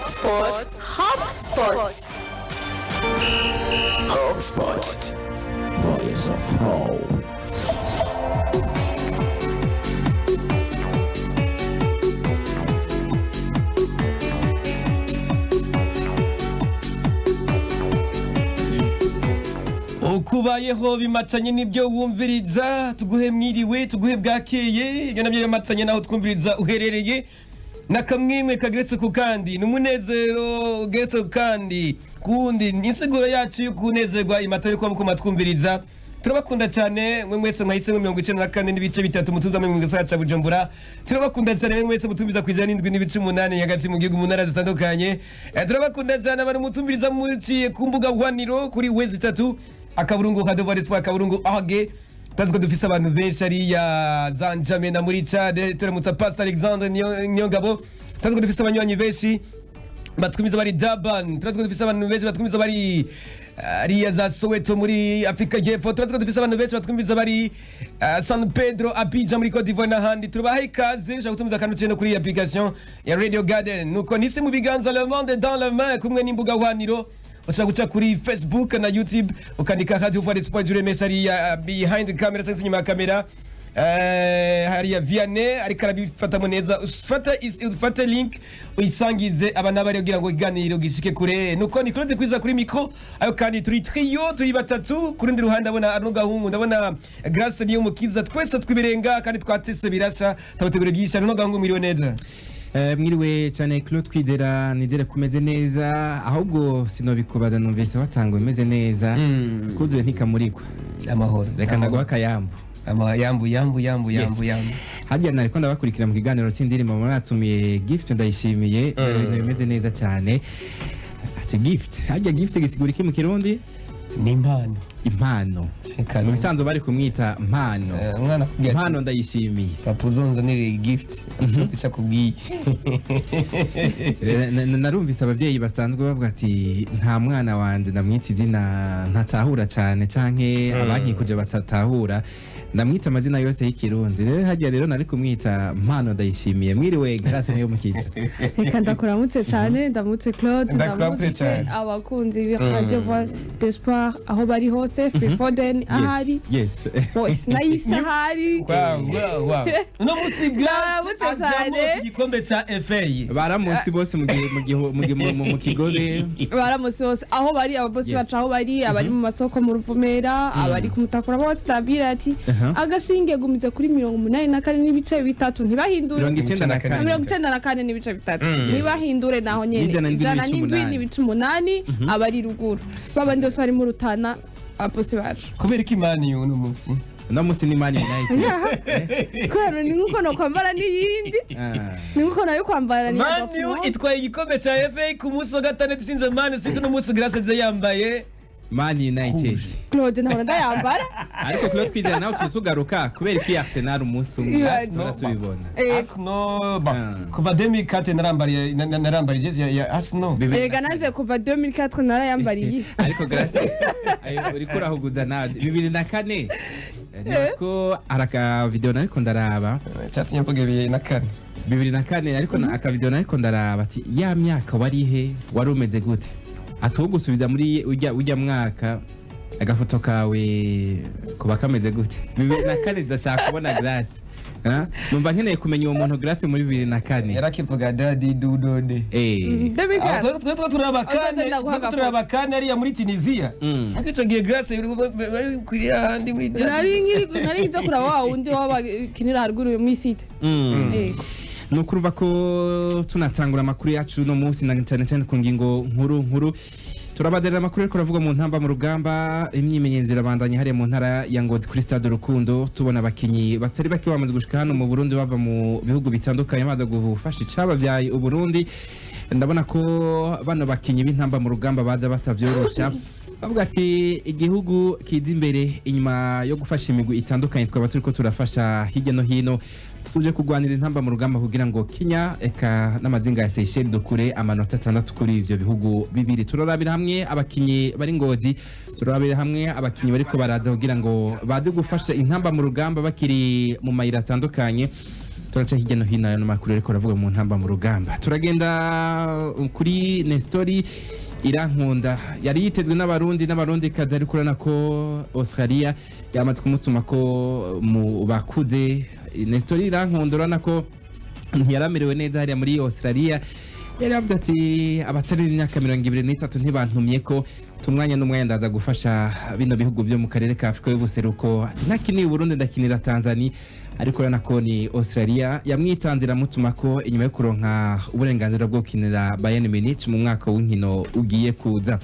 HubSpot. HubSpot. HubSpot. Voice of Hope. Ukubayeho bimatanye n'ibyo wumviriza, tuguhe mwiriwe, tuguhe bwakeye, ibyo nabyo bimatanye naho twumviriza uherereye. Nakamwimwe kageretse ku kandi, numunezero ugeretse ku kandi, kundi insiguro yacu yo kunezerwa imatanye kwa muko matwumviriza. Turabakunda cyane mwe mwese mwahise mu 94 n'ibice bitatu mutumva mu gisagara ca Bujumbura. Turabakunda cyane mwe mwese mutumviza kwijana n'indwi n'ibice 8 hagati mu gihugu mu ntara zitandukanye. Turabakunda cyane abantu mutumviriza muciye ku mbuga hwaniro kuri wezi 3 akaburungu kadovo respo akaburungu age. Taziko dufise abantu benshi ari ya Zanjame na muri Chad, turamutsa Pastor Alexander Nyongabo. Taziko dufise abanywanyi benshi batwumiza bari Durban, traziko dufise abantu benshi batwumiza bari ariya za Soweto muri Afrika y'Epfo, traziko dufise abantu benshi batwumiza bari San Pedro, Abidjan muri Cote d'Ivoire n'ahandi. Turubahaye ikaze ushaka gutumiza akantu cene kuri application ya Radio Garden. Nuko nisi mu biganza le monde dans la main kumwe n'imbuga hwaniro. Ushaka guca kuri Facebook na YouTube ukandika Radio Voix Sport Juremesha ari behind the camera cyangwa inyuma ya kamera. Hariya Vianney ariko arabifatamo neza, ufate link uyisangize abana bari kugira ngo iganiro gishike kure. Nuko ni Claude kwiza kuri micro, ayo kandi turi trio turi batatu, ku rundi ruhande abona Arno Gahungu, ndabona Grace niyo mukiza, twese twibirenga kandi twatese birasha tabategura gisha. Arno Gahungu mwiriwe neza? Mwiriwe cyane Claude Kwizera, nizere kumeze neza, ahubwo sinobikubaza numvise watangwe meze neza, kuzuye ntikamurikwa amahoro. Reka ndaguha akayambu. Yambu. Hajya nariko ndabakurikira mu kiganiro cy'indirimbo muratumiye Gift, ndayishimiye ibintu bimeze neza cyane. Ati Gift, hajya Gift gisigura iki mu Kirundi? Ni impano. Mu bisanzwe bari kumwita impano. Impano ndayishimiye. Papa uzonzanire gift cyo kubwiye. Narumvise abavyeyi basanzwe bavuga ati nta mwana wanje ndamwita izina ntatahura cyane canke abankikuje batatahura, ndamwita amazina yose y'ikirundi. Rero hajya rero nari kumwita impano ndayishimiye. Mwiriwe Grace niyo mukiza. Reka ndakuramutse cyane, ndamutse Claude, ndamutse abakunzi bi Radio Voix d'Espoir aho bari hose, Free Foden ahari. Yes. Voice naisa ahari. Wow. No musigara cyane igikombe ca FA. Baramusi bose mu kigore. Baramusi bose aho bari, ababosi bacu aho bari, abari mu masoko mu Ruvumera, abari kumutakura bose tabira ati agashinge gumize kuri 84 n'ibice bitatu ntibahindure. 94 n'ibice bitatu ntibahindure naho nyene. 107 n'ibice 8 abari ruguru. Babandi bose bari mu Rutana ababosi bacu. Kubera iki mani uno munsi? Uno munsi ni Man United. Kwero ni nkuko no kwambara n'iyindi. Ni nkuko nayo kwambara ni Man itwaye igikombe ca FA ku munsi wa gatanu dutsinze Man City no munsi Grace je yambaye Man United. Claude nahora ndayambara. Ariko Claude Kwizera nawe tuzugaruka kubera iki Arsenal umunsi umwe tubibona. Arsenal kuva 2004 narambariye jezi ya Arsenal. Ega nanze kuva 2004 narayambariye. Ariko Grace uri kurahuguza nawe 2004. Niko araka video nariko ndaraba cyatinye mvuge 2004 ariko aka video nariko ndaraba ati ya myaka warihe wari umeze gute, atugusubiza muri ujya mwaka agafoto kawe kuba kameze gute 2004 ndashaka kubona Grace. Numva nkeneye kumenya uwo muntu Grace muri 2004 yarakivuga daddy dudode. Turabakane ari ya muri Tunisia. Akico gihe Grace kuri handi muri nari nzo kura wa undi wabakinira haruguru mu site. Nukuruva ko tunatangura amakuru yacu no munsi na cyane ku ngingo nkuru. Turabadera amakuru ariko ravuga mu ntamba mu rugamba, imyimenyereze irabandanya hariya mu ntara ya Ngozi kuri Stade Rukundo. Tubona abakinyi batari bake bamaze gushika hano mu Burundi bava mu bihugu bitandukanye baza gufasha icabavyaye u Burundi. Ndabona ko bano bakinyi b'intamba mu rugamba baza batavyorosha, bavuga ati igihugu kiza imbere inyuma yo gufasha imigwi itandukanye twaba turiko turafasha hirya no hino. Tuje kugwanira intamba mu rugamba kugira ngo Kenya eka n'amazinga ya Seychelles dukure amanota 6 kuri ivyo bihugu bibiri. Turarabira hamwe abakinyi bari Ngozi, turarabira hamwe abakinyi bariko baraza kugira ngo baze gufasha intamba mu rugamba bakiri mu mayira atandukanye. turaca hirya no hino no makuru ariko ravuga mu ntamba mu rugamba. Turagenda kuri Nestori Irankunda yari yitezwe n'abarundi kaza ariko urana ko Australia yamaze kumutuma ko mu bakuze. Nestori Irankunda urana ko ntiyaramerewe neza hariya muri Australia, yari yavuze ati abatari imyaka 23 ntibantumye ko tumwanya n'umwanya ndaza gufasha bino bihugu byo mu karere ka Afrika y'ubuseruko, ati nakiniye Burundi ndakinira Tanzania, ariko urana ko ni Australia yamwitanzira mutuma ko inyuma yo kuronka uburenganzira bwo gukinira Bayern Munich mu mwaka w'inkino ugiye kuza.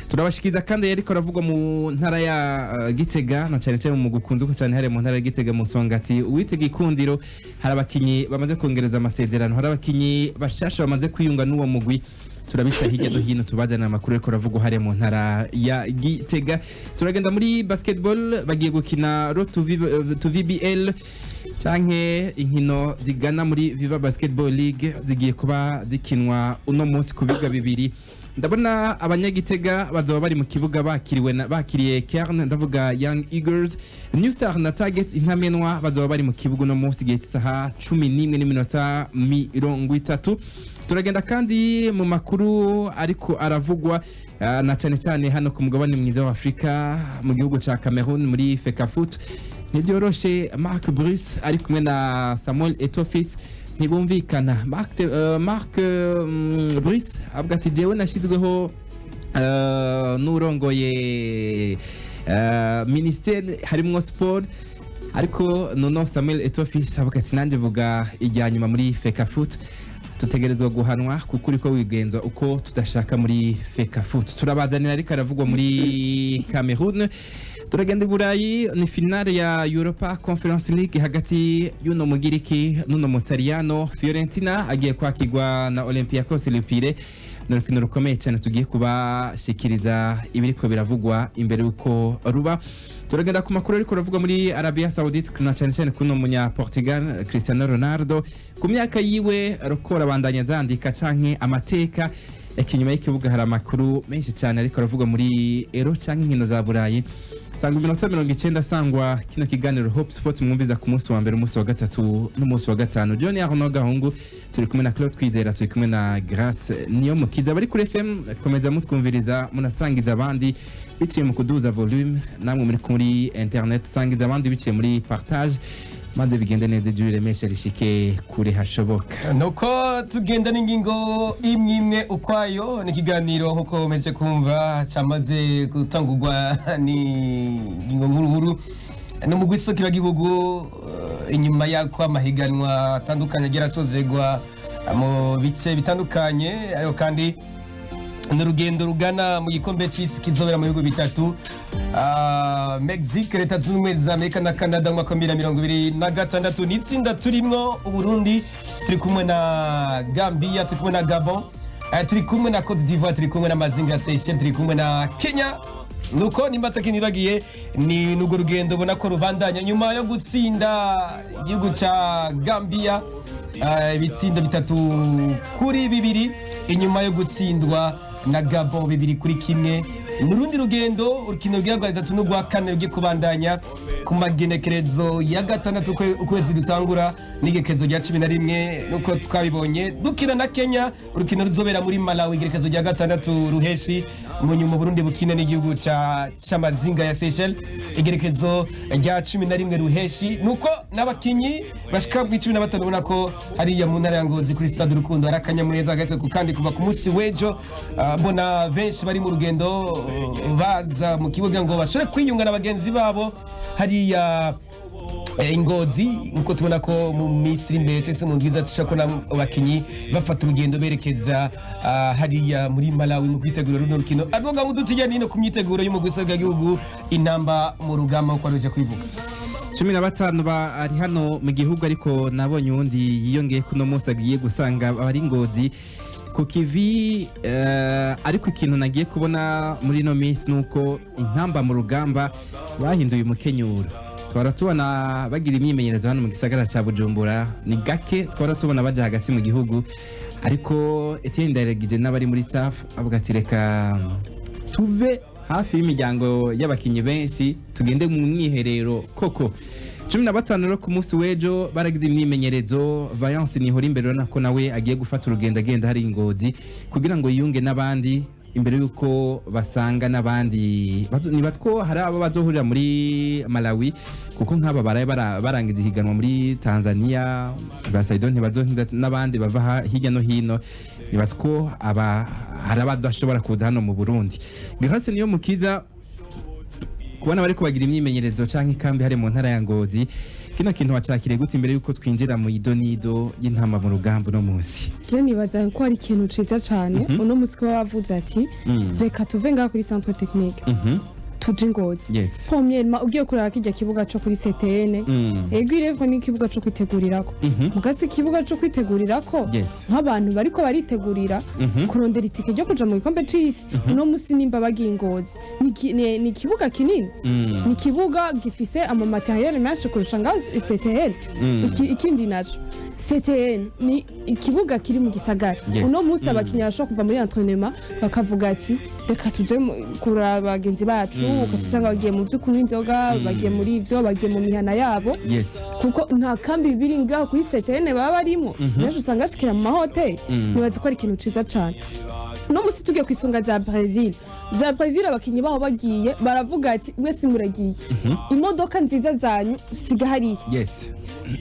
Turabashikiza kandi yariko ravuga mu ntara ya Gitega na cyane cyane mu gukunze ko cyane hari mu ntara ya Gitega mu Songati uwitega ikundiro, hari abakinyi bamaze kongereza amasezerano, hari abakinyi bashasha bamaze kwiyunga n'uwo mugwi. Turabica hirya no hino tubazana amakuru ariko ravuga hari mu ntara ya Gitega. Turagenda muri basketball, bagiye gukina Road to VBL canke inkino zigana muri Viva Basketball League zigiye kuba zikinwa uno munsi ku biga bibiri. Ndabona abanyagitega bazoba bari mu kibuga bakiriye Kern, ndavuga Young Eagles, New Star na Target intamenwa bazoba bari mu kibuga uno munsi gihe cy'isaha 11:30. Turagenda kandi mu makuru ariko aravugwa na cyane hano ku mugabane mwiza wa Afrika mu gihugu ca Cameroon muri Fecafoot. Ntibyoroshe Marc Bruce ari kumwe na Samuel Etofis ntibumvikana. Marc Bruce avuga ati jewe nashizweho n'urongoye ministere harimo sport, ariko nono Samuel Etofis avuga ati nanje vuga ijyanyuma muri Fecafoot tutegerezwa guhanwa kuko uriko wigenza uko tudashaka muri Fecafoot. Turabazanira ariko aravugwa muri Cameroon. Turagenda Burayi, ni finale ya Europa Conference League hagati y'uno mugiriki n'uno Mutaliyano. Fiorentina agiye kwakirwa na Olympiacos Lipire, n'urukino rukomeye cyane tugiye kubashikiriza ibiriko biravugwa imbere uko ruba. Turagenda ku makuru ariko ravuga muri Arabia Saudite na cyane kuno munya Portugal Cristiano Ronaldo ku myaka yiwe rukora bandanya zandika canke amateka. Inyuma y'ikibuga hari amakuru menshi cyane ariko ravuga muri Euro canke inkino za Burayi. Sanga 90 sangwa kino kiganiro Hope Sport mwumviza ku munsi wa mbere, umunsi wa gatatu n'umunsi wa gatanu. John Arno Gahungu turi kumwe na Claude Kwizera, turi kumwe na Grace niyo mukiza bari kuri FM. Komeza mutwumviriza munasangiza abandi biciye mu kuduza volume, namwe muri kuri internet sangiza abandi biciye muri partage, maze bigende neza jure mesha rishike kure hashoboka. Nuko tugenda n'ingingo imwe ukwayo, ni kiganiro nkuko umeje kumva cyamaze gutangurwa ni ingingo nkuru no mu gwisokira gihugu inyuma yako amahiganwa atandukanye agera sozegwa mu bice bitandukanye, ariko kandi n'urugendo rugana mu gikombe cy'isi kizobera mu bihugu bitatu, Mexique, Leta Zunze Ubumwe za Amerika na Canada mu mwaka wa 2026. N'itsinda turimwo Uburundi, turi kumwe na Gambia, turi kumwe na Gabon, turi kumwe na Cote d'Ivoire, turi kumwe na Mazinga ya Seychelles, turi kumwe na Kenya. Nuko nimba takinibagiye ni nugo rugendo ubona ko rubandanya nyuma yo gutsinda igihugu ca Gambia ibitsindo 3-2, inyuma yo gutsindwa na Gabon 2-1. Nurundi rugendo urukino rwa gatatu n'urwa kane rugiye kubandanya ku magenekerezo ya gatandatu ukwezi dutangura n'igekezo rya 11 nuko twabibonye dukina na Kenya. Urukino ruzobera muri Malawi igekezo rya gatandatu ruheshi, mu nyuma Burundi bukina n'igihugu ca Mazinga ya Seychelles igekezo rya 11 ruheshi. Nuko n'abakinyi bashika mu 15 ubona ko ari ya mu ntara ya Ngozi kuri Stade Rukundo arakanyamuneza gase ku kandi kuva ku munsi wejo. Mbona benshi bari mu rugendo baza mu kibuga ngo bashobore kwiyunga na bagenzi babo hariya Ngozi, nkuko tubona ko mu Misiri imbere cyangwa se mu ndwiza tushaka ko abakinyi bafata urugendo berekeza hariya muri Malawi mu kwitegura runo rukino. Agoga mu dutijyane no ku myiteguro y'umugwi w'igihugu intamba mu rugamba uko aruje kwivuga. 15 ari hano mu gihugu, ariko nabonye undi yiyongeye kuno munsi agiye gusanga abari Ngozi ku kivi, ariko ikintu nagiye kubona muri no minsi nuko intamba mu rugamba bahinduye umukenyuro. Twara tubona bagira imyimenyerezo hano mu gisagara ca Bujumbura, ni gake twara tubona baje hagati mu gihugu, ariko Etienne Ndaregije n'abari muri staff avuga ati reka tuve hafi y'imiryango y'abakinyi benshi tugende mu mwiherero koko 15 rero ku munsi w'ejo baragize imyimenyerezo. Valence nihora imbere nako nawe agiye gufata urugendo agenda hari Ingozi kugira ngo yiyunge n'abandi imbere yuko basanga n'abandi nibatwo hari abo bazohurira muri Malawi kuko nk'aba baraye barangiza ihiganwa muri Tanzania Basaido ntibazohinda n'abandi bava hirya no hino nibatwo hari abadashobora kuza hano mu Burundi. Grâce niyo mukiza kubona bari kubagira imyimenyerezo canke ikambi hari mu ntara ya Ngozi. Kino kintu wacakire gute imbere yuko twinjira mu idonido y'intama mu rugamba no munsi? Je nibaza ko ari ikintu ciza cyane uno musi ko bavuze ati reka tuve ngaha kuri centre technique tuje Ngozi. Yes. Premièrement ugiye kurara kijya kibuga cyo kuri CTN ego irevo ni kibuga cyo kwitegurirako mugasi kibuga cyo kwitegurirako nk'abantu bariko baritegurira kurondera itike ryo kuja mu gikombe c'isi uno musi nimba bagiye Ngozi ni kibuga kinini ni kibuga gifise ama materiel menshi kurusha ngaho CTN ikindi naco CTN ni ikibuga kiri mu gisagara uno musi abakinnyi bashobora kuva muri entraînement bakavuga ati reka tuje kuraba bagenzi bacu ukatusanga bagiye mu by'ukunywa inzoga bagiye muri ivyo bagiye mu mihana yabo kuko nta kambi biri ngaho kuri CTN baba barimo naje usanga ashikira mu mahoteli nibaza ko ari ikintu ciza cyane. No musi tugiye kwisunga za Brazil abakinnyi baho bagiye baravuga ati mwese muragiye imodoka nziza zanyu siga hariya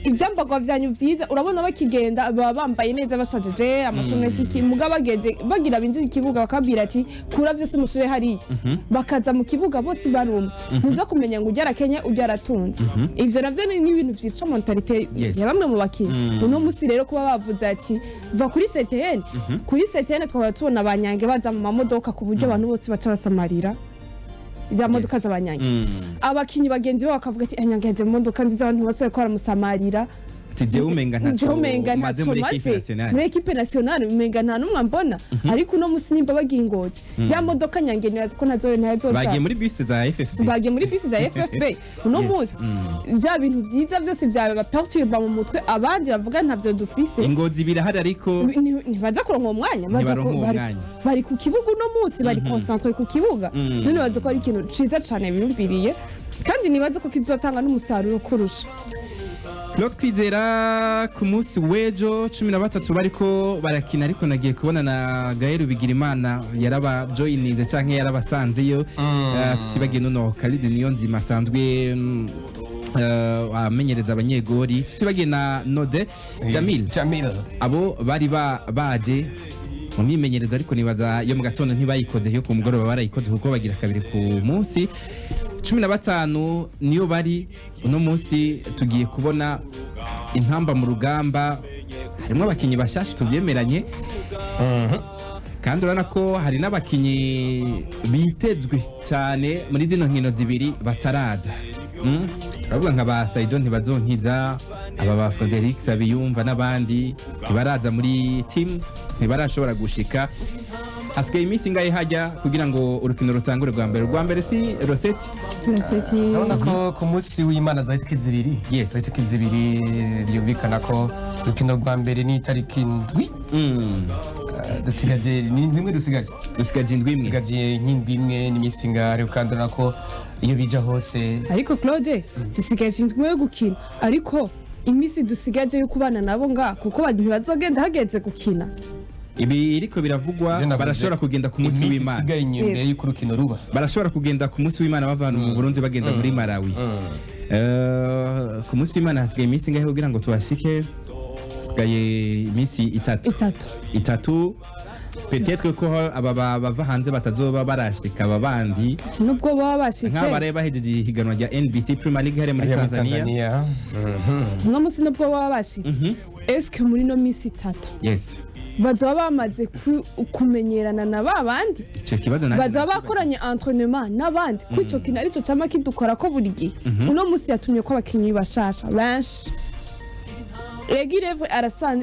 ivyambagwa vyanyu vyiza urabona bakigenda baba bambaye neza bashajeje amashoneti muga bageze bagira binjira ikibuga bakabwira ati kura vyose mushure hariya bakaza mu kibuga bose baruma ntuza kumenya ngo ujyara Kenya ujyara tunze ivyo navyo ni ibintu vyica mentalite ya bamwe mu bakinnyi uno musi rero kuba bavuze ati va kuri CTN twaba tubona abanyange baza mu mamodoka ku buryo abantu bose baca basamarira ya modoka z'abanyange abakinyi bagenzi babo bakavuga ati anyangeje mu modoka nziza abantu bose ko baramusamarira tije umenga ntaco maze muri equipe nationale umenga nta numwe mbona ariko uno musi nimba bagiye Ngozi ya modoka nyange nibaza ko ntazo bagiye muri bus za FFB uno musi bya bintu vyiza byose byabe perturba mu mutwe abandi bavuga ntavyo dufise Ngozi birahari ariko ntibaza kuronka umwanya bari ku kibuga uno musi bari concentré ku kibuga je nibaza ko ari ikintu ciza cane biyumviriye kandi nibaza ko kizotanga n'umusaruro kurusha. Lord Kwizera ku munsi w'ejo 13 bariko barakina ariko nagiye kubona na Gaël Bigirimana yaraba joininze canke yarabasanzeyo tutibagiye no Khalid Niyonzima asanzwe amenyereza abanyegori tutibagiye na Node Jamil abo bari baje mu myimenyerezo ariko nibaza yo mu gatondo ntibayikoze yo ku mugoroba barayikoze kuko bagira kabiri ku munsi 15 niyo bari uno munsi tugiye kubona intamba mu rugamba harimo abakinyi bashashe tuvyemeranye kandi urana ko hari n'abakinyi bitezwe cyane muri zino nkino zibiri bataraza turavuga nka ba Saido ntibazonkiza aba ba Frederic Sabiyumva n'abandi ntibaraza muri team ntibarashobora gushika hasigaye iminsi ingahe hajya kugira ngo urukino rutangure rwa mbere si Rosette urabona ko ku munsi w'Imana za itariki zibiri byumvikana ko urukino rwa mbere ni itariki ndwi dusigaje n'imwe dusigaje indwi imwe n'iminsi ingahe kandi urabona ko iyo bija hose ariko Claude dusigaje indwi yo gukina ariko iminsi dusigaje yo kubana nabo nga kuko bazogenda hageze gukina ibi iriko biravugwa barashobora kugenda ku munsi w'Imana imbere y'uko urukino ruba barashobora kugenda ku munsi w'Imana bavana mu Burundi bagenda muri Malawi ku munsi w'Imana hasigaye iminsi ngahe kugira ngo tubashike hasigaye iminsi itatu peut-être ko aba bava hanze batazoba barashika abandi nubwo baba bashitse nk'abare bahejeje ihiganwa rya NBC Premier League hari muri Tanzania no musi nubwo baba bashitse est-ce muri no minsi 3 bazoba bamaze kumenyerana na babandi bazoba bakoranye entraînement n'abandi kwico kina arico cama kidukora ko buri gihe uno musi yatumye ko abakinyi bashasha benshi Egireve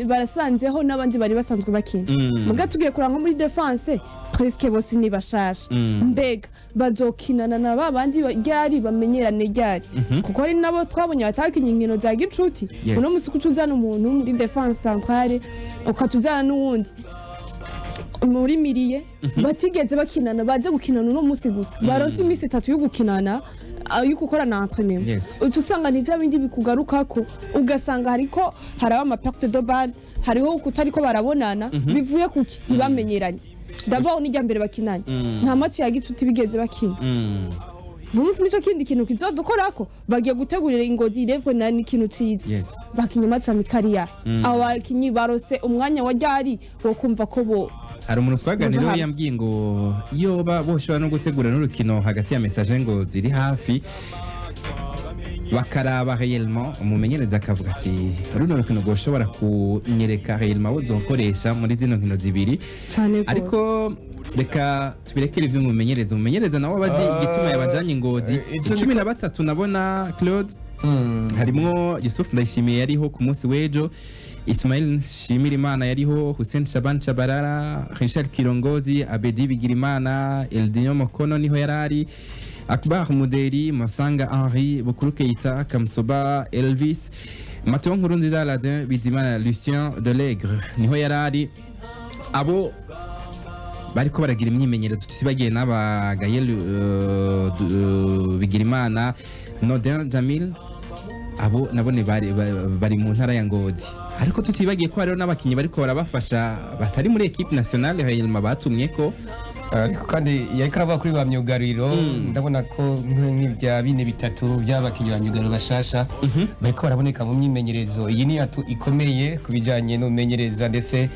barasanzeho n'abandi bari basanzwe bakina muga tugiye kuranga muri defense presque bose ni bashasha mbega bazokinana na babandi ryari bamenyerane ryari kuko ari nabo twabonye batakinye inkino za gicuti uno musi kutuzana umuntu muri defense centrale ukatuzana n'uwundi muri miriye batigeze bakinana baje gukinana uno musi gusa baronse imisi 3 yo gukinana yuko ukora na entraînement Yes. uca usanga ni bya bindi bikugarukako ugasanga hariko haraba ama perte de balle hariho kutariko barabonana bivuye kuki ntibamenyeranye d'abord n'ijya mbere bakinanye nta match ya gicuti bigeze bakina Nusi nico kindi kintu kizodukorako bagiye gutegurira Ingozi irevwe na n'ikintu ciza Yes. bakinye match amikariya abo bakinyi barose umwanya wa ryari wo kumva ko bo hari umuntu twaganiriye yambwiye ngo iyo boshobora no gutegura n'urukino hagati ya message ngo ziri hafi bakaraba réellement umumenyereza akavuga ati runo rukino goshobora kunyereka réellement wo zokoresha muri zino nkino zibiri cyane ariko reka tubirekere ivyo umumenyereza nawe abazi igituma yabajanye Ingozi 13 nabona Claude harimwo Yusuf Ndayishimiye yariho ku munsi w'ejo Ismail Shimirimana yariho Hussein Shaban Chabarara Richard Kirongozi Abedi Bigirimana Eldinyo Mokono niho yarari Akbar Muderi Masanga Henri Bukuru Keita Kamsoba Elvis Mathieu Nkurunziza Aladin Bizimana Lucien Delegre niho yarari abo bariko baragira imyimenyerezo tusibagiye n'aba Gaël Bigirimana Nodin Jamil abo nabone bari mu ntara ya Ngozi ariko tutibagiye ko hariho n'abakinyi bariko barabafasha batari muri equipe nationale réellement batumye ko ariko kandi yariko aravuga kuri ba myugariro ndabona ko nk'ibya bine bitatu by'abakinyi ba myugariro bashasha bariko baraboneka mu myimenyerezo iyi ni yatu ikomeye kubijanye n'umenyereza ndetse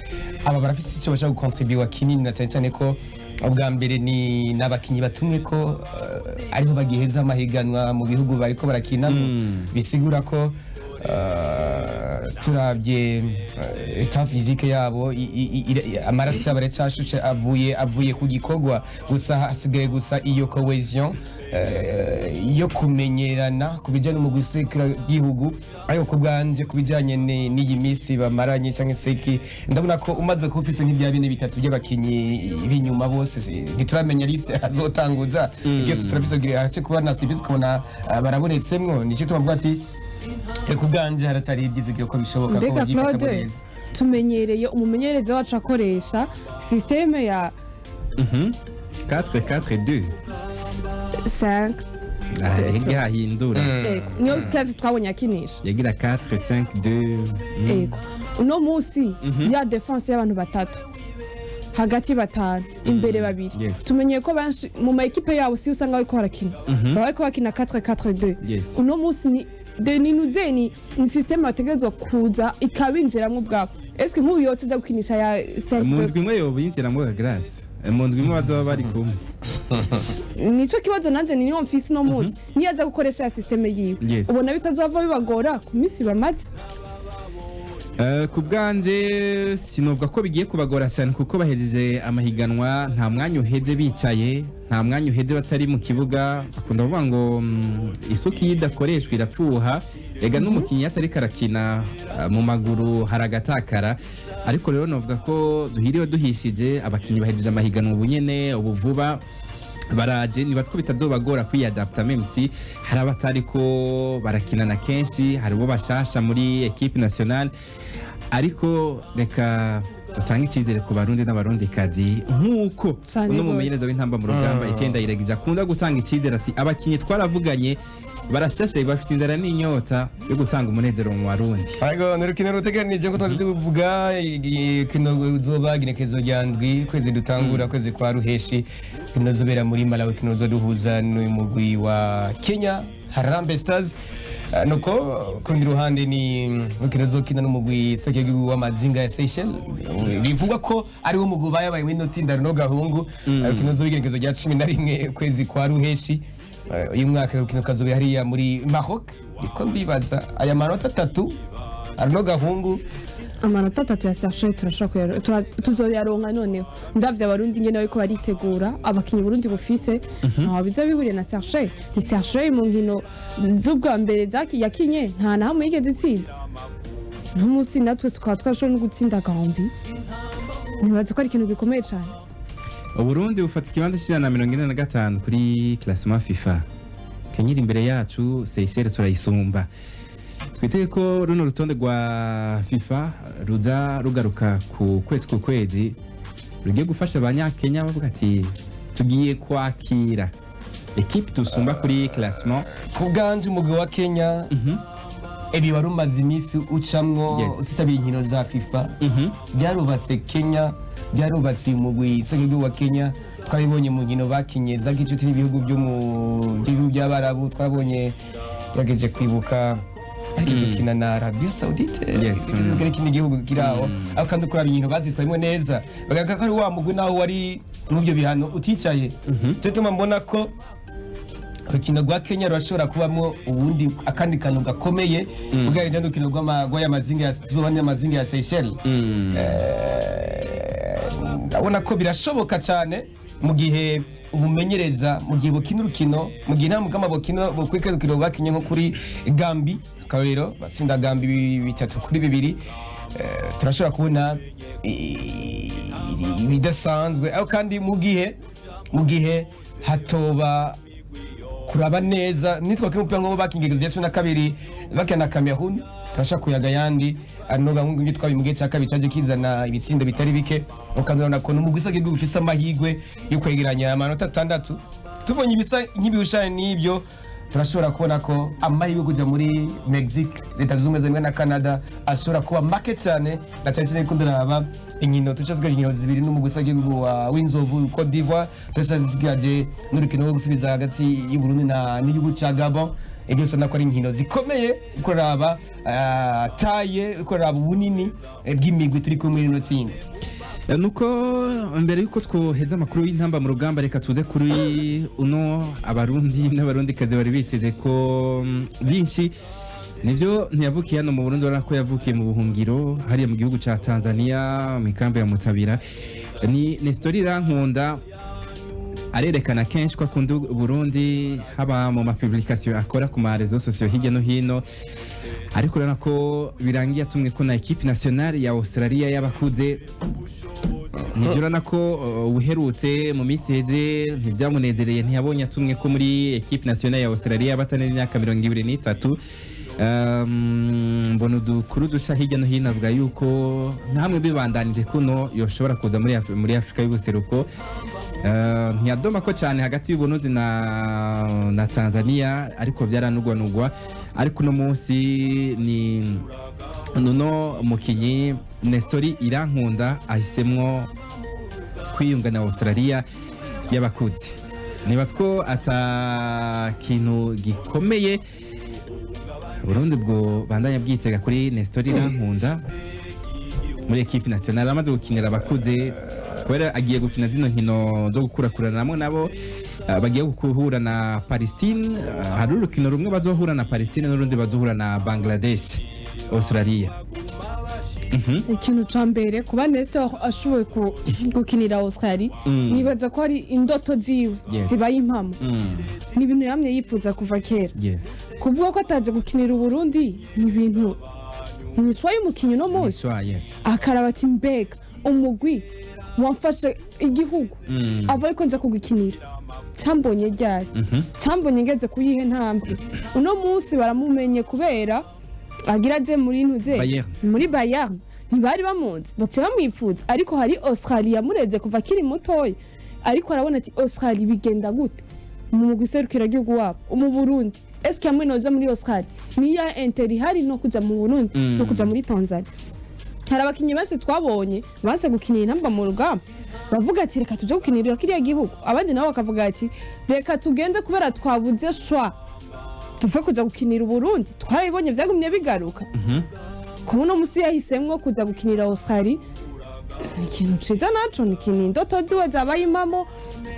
aba barafise icyo bashaka gukontribuwa kinini na cyane cyane ko ubwa mbere ni n'abakinyi batumwe ko ariho bagiheza amahiganwa mu bihugu bariko barakina bisigura ko turabye état physique yabo amaraso y'abaracashushe avuye ku gikorwa gusa hasigaye gusa iyo cohesion yo kumenyerana ku bijyanye no gusekera igihugu ariko ku bwanje ku bijyanye n'iyi minsi bamaranye cyangwa se ndabona ko umaze kuba ufise nk'ibya bine bitatu by'abakinyi b'inyuma bose ntituramenya lise azotanguza byose turabisabwira hace kuba nasibye tukabona barabonetsemwo nicyo tubavuga ati ku bwanje haracyari ibyizigiro ko bishoboka ko bagifata neza tumenyereye umumenyereza wacu akoresha systeme ya 4-4-2 5 Ege hahindura niyo kazi twabonye akinisha yagira 4-5-2 uno musi ya defense y'abantu batatu hagati batanu imbere babiri tumenyeye ko benshi mu ma equipe yabo si usanga bariko barakina bariko bakina 4-4-2 uno musi ni nuzeni ni systeme bategerezwa kuza ikabinjiramwo ubwabo eske nk'ubu yotse uza gukinisha ya 5 mu ndwi imwe yobinjiramwo Grace mu ndwi imwe bazoba bari kumwe nico kibazo nanje ni niyo mfise no musi niyaza gukoresha ya systeme yiwe ubona bitazava bibagora ku misi bamaze ku bwanje sinovuga ko bigiye kubagora cyane kuko bahejeje amahiganwa nta mwanya uheze bicaye nta mwanya uheze batari mu kibuga akunda kuvuga ngo isuku yidakoreshwa irapfuha ega n'umukinnyi atari karakina mu maguru haragatakara ariko rero novuga ko duhiriwe duhishije abakinnyi bahejeje amahiganwa ubu nyene ubu vuba baraje niba two bitazobagora kwiyadapta même si hari abatari ko barakinana kenshi hari bo bashasha muri equipe nationale ariko reka tutanga icyizere ku barundi n'abarundikazi nk'uko uno mumenyereza w'intamba mu rugamba Etienne Iragija akunda gutanga icyizere ati abakinyi twaravuganye barashashe bafite inzara n'inyota yo gutanga umunezero mu barundi ariko n'urukino ruteganije ko tuvuga kino ruzoba ginekezo rya ndwi kwezi dutangura kwezi kwa ruheshi kino zobera muri Malawi kino zoduhuza n'uyu mugwi wa Kenya Harambee Stars nuko kundi ruhande ni kino zokina n'umugwi Sekegi w'amazinga ya Seychelles bivugwa ko ari wo mugwi bayabaye w'ino tsinda no gahungu kino zobigenekezo rya 11 kwezi kwa ruheshi uyu mwaka rukino kazobe hariya muri Maroc iko ndibaza aya manota 3 arino gahungu amanota 3 ya Serge turashaka tuzoyaronka noneho ndavye abarundi ngene bariko baritegura abakinyi Burundi bufise nta biza bihuriye na Serge ni Serge mu nkino z'ubwa mbere zaki yakinye nta na hamwe yigeze itsinda n'umusi natwe tukaba twashobora no gutsinda Gambia nibaza ko ari ikintu gikomeye cyane Uburundi bufata ikibanza c'45 kuri classement FIFA Kenya imbere yacu Seychelles turayisumba twitege ko runo rutonde rwa FIFA ruza rugaruka ku kwezi rugiye gufasha abanyakenya bavuga ati tugiye kwakira equipe tusumba kuri classement. ku bwanje umugwi wa Kenya ebi wari umaze iminsi ucamwo Yes. utitabira inkino za FIFA byarubatse Kenya byarubatse umugwi w'igihugu wa Kenya twabibonye mu nkino bakinye za gicuti n'ibihugu byo mu gihugu by'Abarabu twabonye yageje kwibuka ageze kina na Arabia Saudite ikindi gihugu kiraho aho kandi kuraba inkino bazitwayemo neza bagaga ko ari wa mugwi naho wari mu byo bihano uticaye cyo tuma mbona ko urukino rwa Kenya rurashobora kubamo ubundi akandi kantu gakomeye ugarije n'urukino rw'amazinga ya Zuba n'amazinga ya Seychelles ndabona ko birashoboka cyane mu gihe umumenyereza mu gihe bukina urukino mu gihe nta mugama bukina bukwike urukino rwakinye nko kuri Gambi akarero batsinda Gambi 3-2 turashobora kubona ibidasanzwe aho kandi mu gihe hatoba kuraba neza nitwa kimupira ngo bakingegeza ya 12 bakana Cameroon turashaka kuyaga yandi anoga ngo ngitwa bimugiye cya kabiri cyaje kizana ibitsindo bitari bike ukandona ko numugisa gihugu gifisa amahigwe yo kwegeranya amanota 6 tubonye ibisa nk'ibihushanye n'ibyo turashobora kubona ko amahirwe kujya muri Mexique leta zumwe zimwe na Canada ashobora kuba make cyane na cyane ko ndaraba inkino tuchazga inkino zibiri n'umugisa gihugu wa Winzovu Cote d'Ivoire tuchazgaje n'urukino rwo gusubiza hagati y'u Burundi n'igihugu cya Gabon ibyo sona ko ari inkino zikomeye ukoraba taye ukoraba ubunini bw'imigwi turi kumwe no tsinda nuko mbere yuko twoheza amakuru y'intamba mu rugamba reka tuze kuri uno abarundi n'abarundi kaze bari biteze ko byinshi nivyo ntiyavukiye hano mu Burundi urabona ko yavukiye mu buhungiro hariya mu gihugu ca Tanzania mu ikambi ya Mutabira ni story Irankunda arerekana kenshi ko akunda Burundi haba mu publication akora ku ma réseaux sociaux hirya no hino ariko urabona ko birangiye atumwe ko na equipe nationale ya Australia y'abakuze nibyo urabona ko uherutse mu minsi heze ntibyamunezereye ntiyabonye atumwe ko muri equipe nationale ya Australia batane imyaka 23 mbona udukuru dusha hirya no hino avuga yuko ntamwe bibandanije kuno yoshobora kuza muri Afrika y'ubuseruko ntiyadoma ko cyane hagati y'Uburundi na Tanzania ariko byaranugwanugwa ariko no munsi ni nuno mukinyi Nestori Irankunda ahisemwo kwiyunga na Australia y'abakuze nibatwo ata kintu gikomeye Burundi bwo bandanya bwitega kuri Nestori Irankunda muri equipe nationale amaze gukinira abakuze kwera agiye gukina zino nkino zo gukurakuranamo nabo bagiye guhura na Palestine hari urukino rumwe bazohura na Palestine n'urundi bazohura na Bangladesh Australia ikintu ca mbere kuba Nestor ashoboye gukinira Australia nibaza ko ari indoto ziwe zibaye impamo ni ibintu yamye yifuza kuva kera kuvuga ko ataje gukinira Burundi ni ibintu niswaye umukinyi no munsi akaraba ati mbega umugwi wamfashe igihugu avuye ko nza kugikinira cyambonye ryari cyambonye ngeze kuyihe ntambwe uno munsi baramumenye kubera agira je muri ntuze muri Bayern ntibari bamunze bace bamwifuza ariko hari Australia mureze kuva kiri mutoyi ariko arabona ati Australia bigenda gute mu guserukira gihugu wabo mu Burundi eske amwe noza muri Australia niya Inter hari no kuja mu Burundi no kuja muri Tanzania hari abakinyi bose twabonye baze gukinira intamba mu rugamba bavuga ati reka tuje gukinira kiriya gihugu abandi nabo bakavuga ati reka tugende kubera twabuze shwa tuve kuja gukinira Burundi twarabibonye byagumye bigaruka kuno musi yahisemwo kuja gukinira Australia ikintu ciza naco ni kintu indoto ziwe zabaye impamo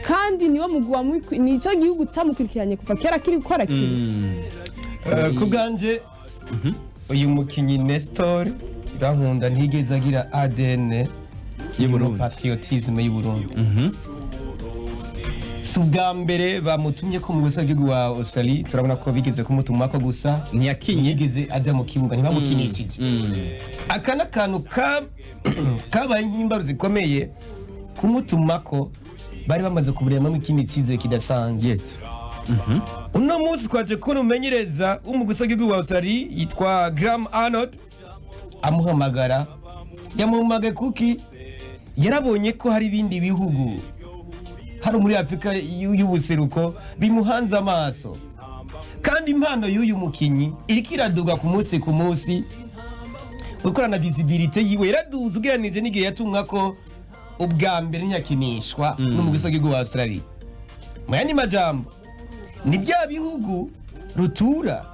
kandi niwe mugwa nico gihugu cyamukurikiranye kuva kera kiri gukora kintu ku bwanje uyu mukinyi Nestor Irankunda ntigeze agira ADN y'Uburundi patriotisme y'Uburundi subwa mbere bamutumye ko mu gusa gihugu wa Australia turabona ko bigeze kumutuma ko gusa ntiyigeze aja mu kibuga ntibamukinishije akana kantu kabaye nk'imbaru zikomeye kumutuma ko bari bamaze kuburema ikindi kize kidasanzwe uno munsi twaje kubona umenyereza w'umugusa gihugu wa Australia yitwa Graham Arnold amuhamagara yamuhamagaye kuki yarabonye ko hari ibindi bihugu hano muri Afrika y'ubuseruko bimuhanze amaso kandi impano y'uyu mukinyi iriko iraduga ku munsi ukorana visibility yiwe iraduza ugereranije n'igihe yatumwa ko ubwa mbere nyakinishwa n'umugwi w'igihugu wa Australia mu yandi majambo ni bya bihugu rutura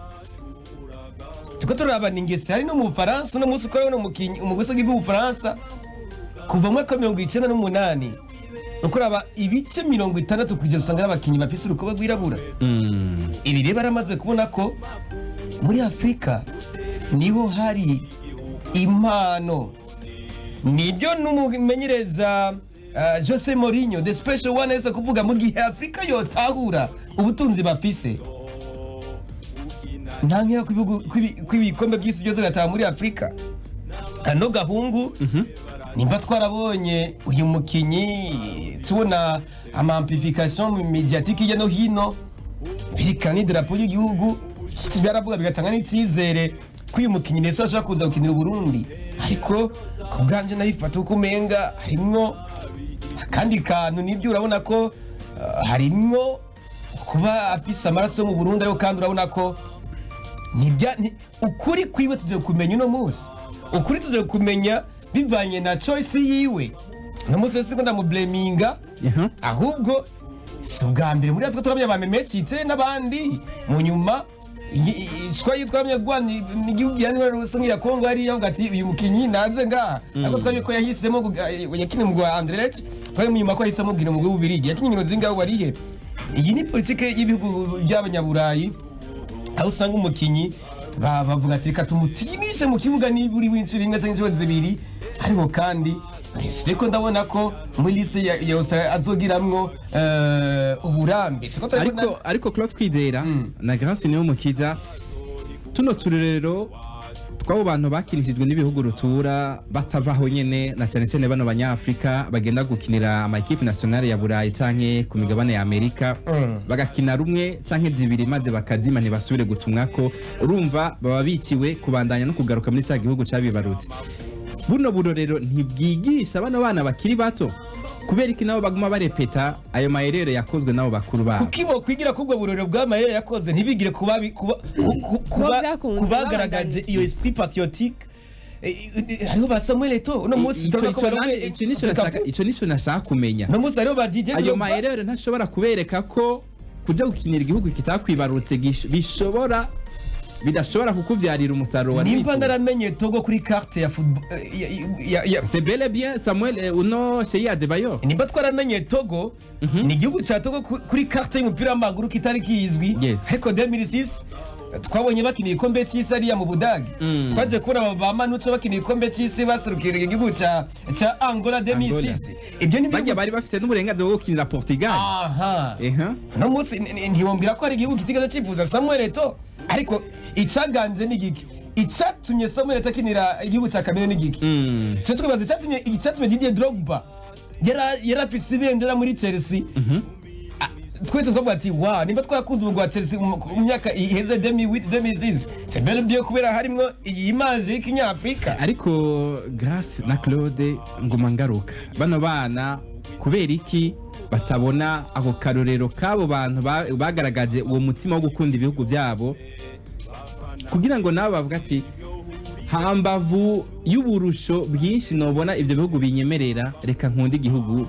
tuko turabana ingese hari no mu Faransa no musi ukora no mukinyi umugwi w'igihugu w'Ufaransa kuva mu mwaka 1998 ukuraba ibice 60 kujya usanga abakinyi bafise urukoba rwirabura ibi rero baramaze kubona ko muri Afrika niho hari impano nibyo n'umumenyereza Jose Mourinho the special one ese kuvuga mu gihe Afrika yotahura ubutunzi bafise ntankira kwibikombe by'isi byose gataha muri Afrika ano gahungu nimba twarabonye uyu mukinyi tubona amamplification mediatique ya no hino birikani drapo y'igihugu byaravuga bigatanga n'icizere uyu mukinyi nese ashaka kuza gukinira Burundi ariko kubganje nayifata uko menga harimwo kandi kantu nibyo urabona ko harimwo kuba afise amaraso mu Burundi ariko kandi urabona ko ukuri kwiwe tuze kumenya uno munsi ukuri tuze kumenya bivanye na choice yiwe no munsi siko ndamublaminga ahubwo si ubwa mbere muri Afrika turabya bamemecitse n'abandi mu nyuma ishwa yitwamye gwani n'igihugu yani rusangira Kongo ari yavuga ati uyu mukinyi naze nga ariko twabye ko yahisemo yakine mu Rwanda Andret twari mu nyuma ko yahisemo bwira mu Bubirigi yakinye nkino zingaho warihe iyi ni politike y'ibihugu by'abanyaburayi aho usanga umukinyi bavuga ati reka tumutimishe mu kibuga niburi w'inshuro imwe cyangwa inshuro zibiri ariko kandi siko ndabona ko muri lise ya Australia azogiramwo uburambe ariko Claude Kwizera na Grace niyo mukiza tuno turerero twabo bantu bakinishijwe n'ibihugu rutura batavaho nyene na cyane cyane bano banyafrika bagenda gukinira ama equipe nationale ya Burayi canke ku migabane ya Amerika bagakina rumwe canke zibiri maze bakazima ntibasubire gutumwa ko urumva baba bikiwe kubandanya no kugaruka muri cya gihugu cabibarutse buno burorero ntibwigisha bano bana bakiri bato kubera iki nabo baguma barepeta ayo mayerere yakozwe nabo bakuru babo kukibo kwigira kubwo burorero bwa mayerere yakoze ntibigire kubagaragaje iyo esprit patriotique hariho ba Samuel Eto'o uno munsi ico nico nashaka kumenya no munsi hariho ba DJ ayo mayerere ntashobora kubereka ko kuja gukinira igihugu kitakwibarutse bidashobora kukuvyarira umusaruro wa nimba naramenye Togo kuri carte ya football c'est bel et bien Samuel uno Cheya Adebayo nimba twaramenye Togo ni igihugu ca Togo kuri carte y'umupira w'amaguru kitari kizwi ariko 2006 twabonye bakiniye ikombe cy'isi ariya mu Budagi twaje kubona ba Manucho bakiniye ikombe cy'isi baserukira igihugu ca Angola 2006 ibyo ni bajya bari bafite n'uburenganzira bwo gukinira Portugal no munsi ntiwombira ko ari igihugu kitigeze cifuza Samuel Eto'o ariko icaganje n'igiki icatumye Samuel Eto'o akinira igihugu ca Cameroon n'igiki cyo twibaza icatumye Didier Drogba yarafise ibendera muri Chelsea twese twavuga ati wa nimba twarakunze umugwi wa Chelsea mu myaka iheze 2008-2006 c'est bel bien kubera harimwo iyi image y'ikinyafrika ariko Grace na Claude ngoma ngaruka bano bana kubera iki batabona ako karorero kabo bantu bagaragaje uwo mutima wo gukunda ibihugu byabo kugira ngo nabo bavuga ati hambavu y'uburusho bwinshi nobona ivyo bihugu binyemerera reka nkunda igihugu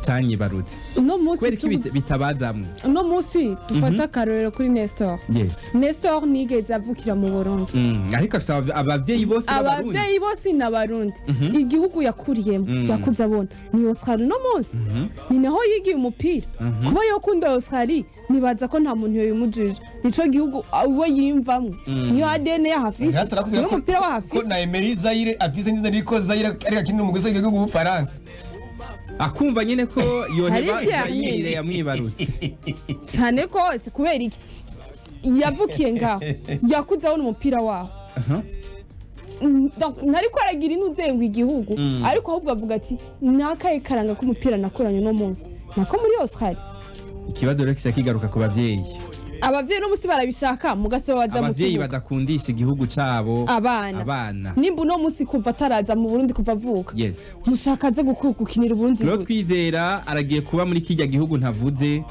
canyibarutse uno munsi bitabazamwe uno munsi dufata karorero kuri Nestor nigeze avukira mu Burundi ariko abavyeyi bose n'abarundi igihugu yakuriyemo yakuze abona ni Australia uno munsi ni naho yigiye umupira kuba yokunda Australia nibaza ko nta muntu yoyimujije nico gihugu uwo yimvamwe niyo ADN yahafise niyo mupira wahafise ko na Emery Zaire afise nziza ariko Zaire ariko kintu mu gusa gihugu Faransa akumva nyine ko yoheba yirire yamwibarutse cyane kose kubera iki yavukiye ngaho yakuze abona umupira waho nariko aragira intuzengo igihugu ariko ahubwo avuga ati nakaye karanga ko umupira nakoranye no munsi nako muri Australia ikibazo rero kisa kigaruka ku bavyeyi abavyeyi no musi barabishaka mugasaba baza mu abavyeyi kibuga badakundisha igihugu cabo abana nimba uno musi kuva ataraza mu Burundi kuva avuka yes mushaka aze gukinira Burundi Rero twizera aragiye kuba muri kijya gihugu ntavuze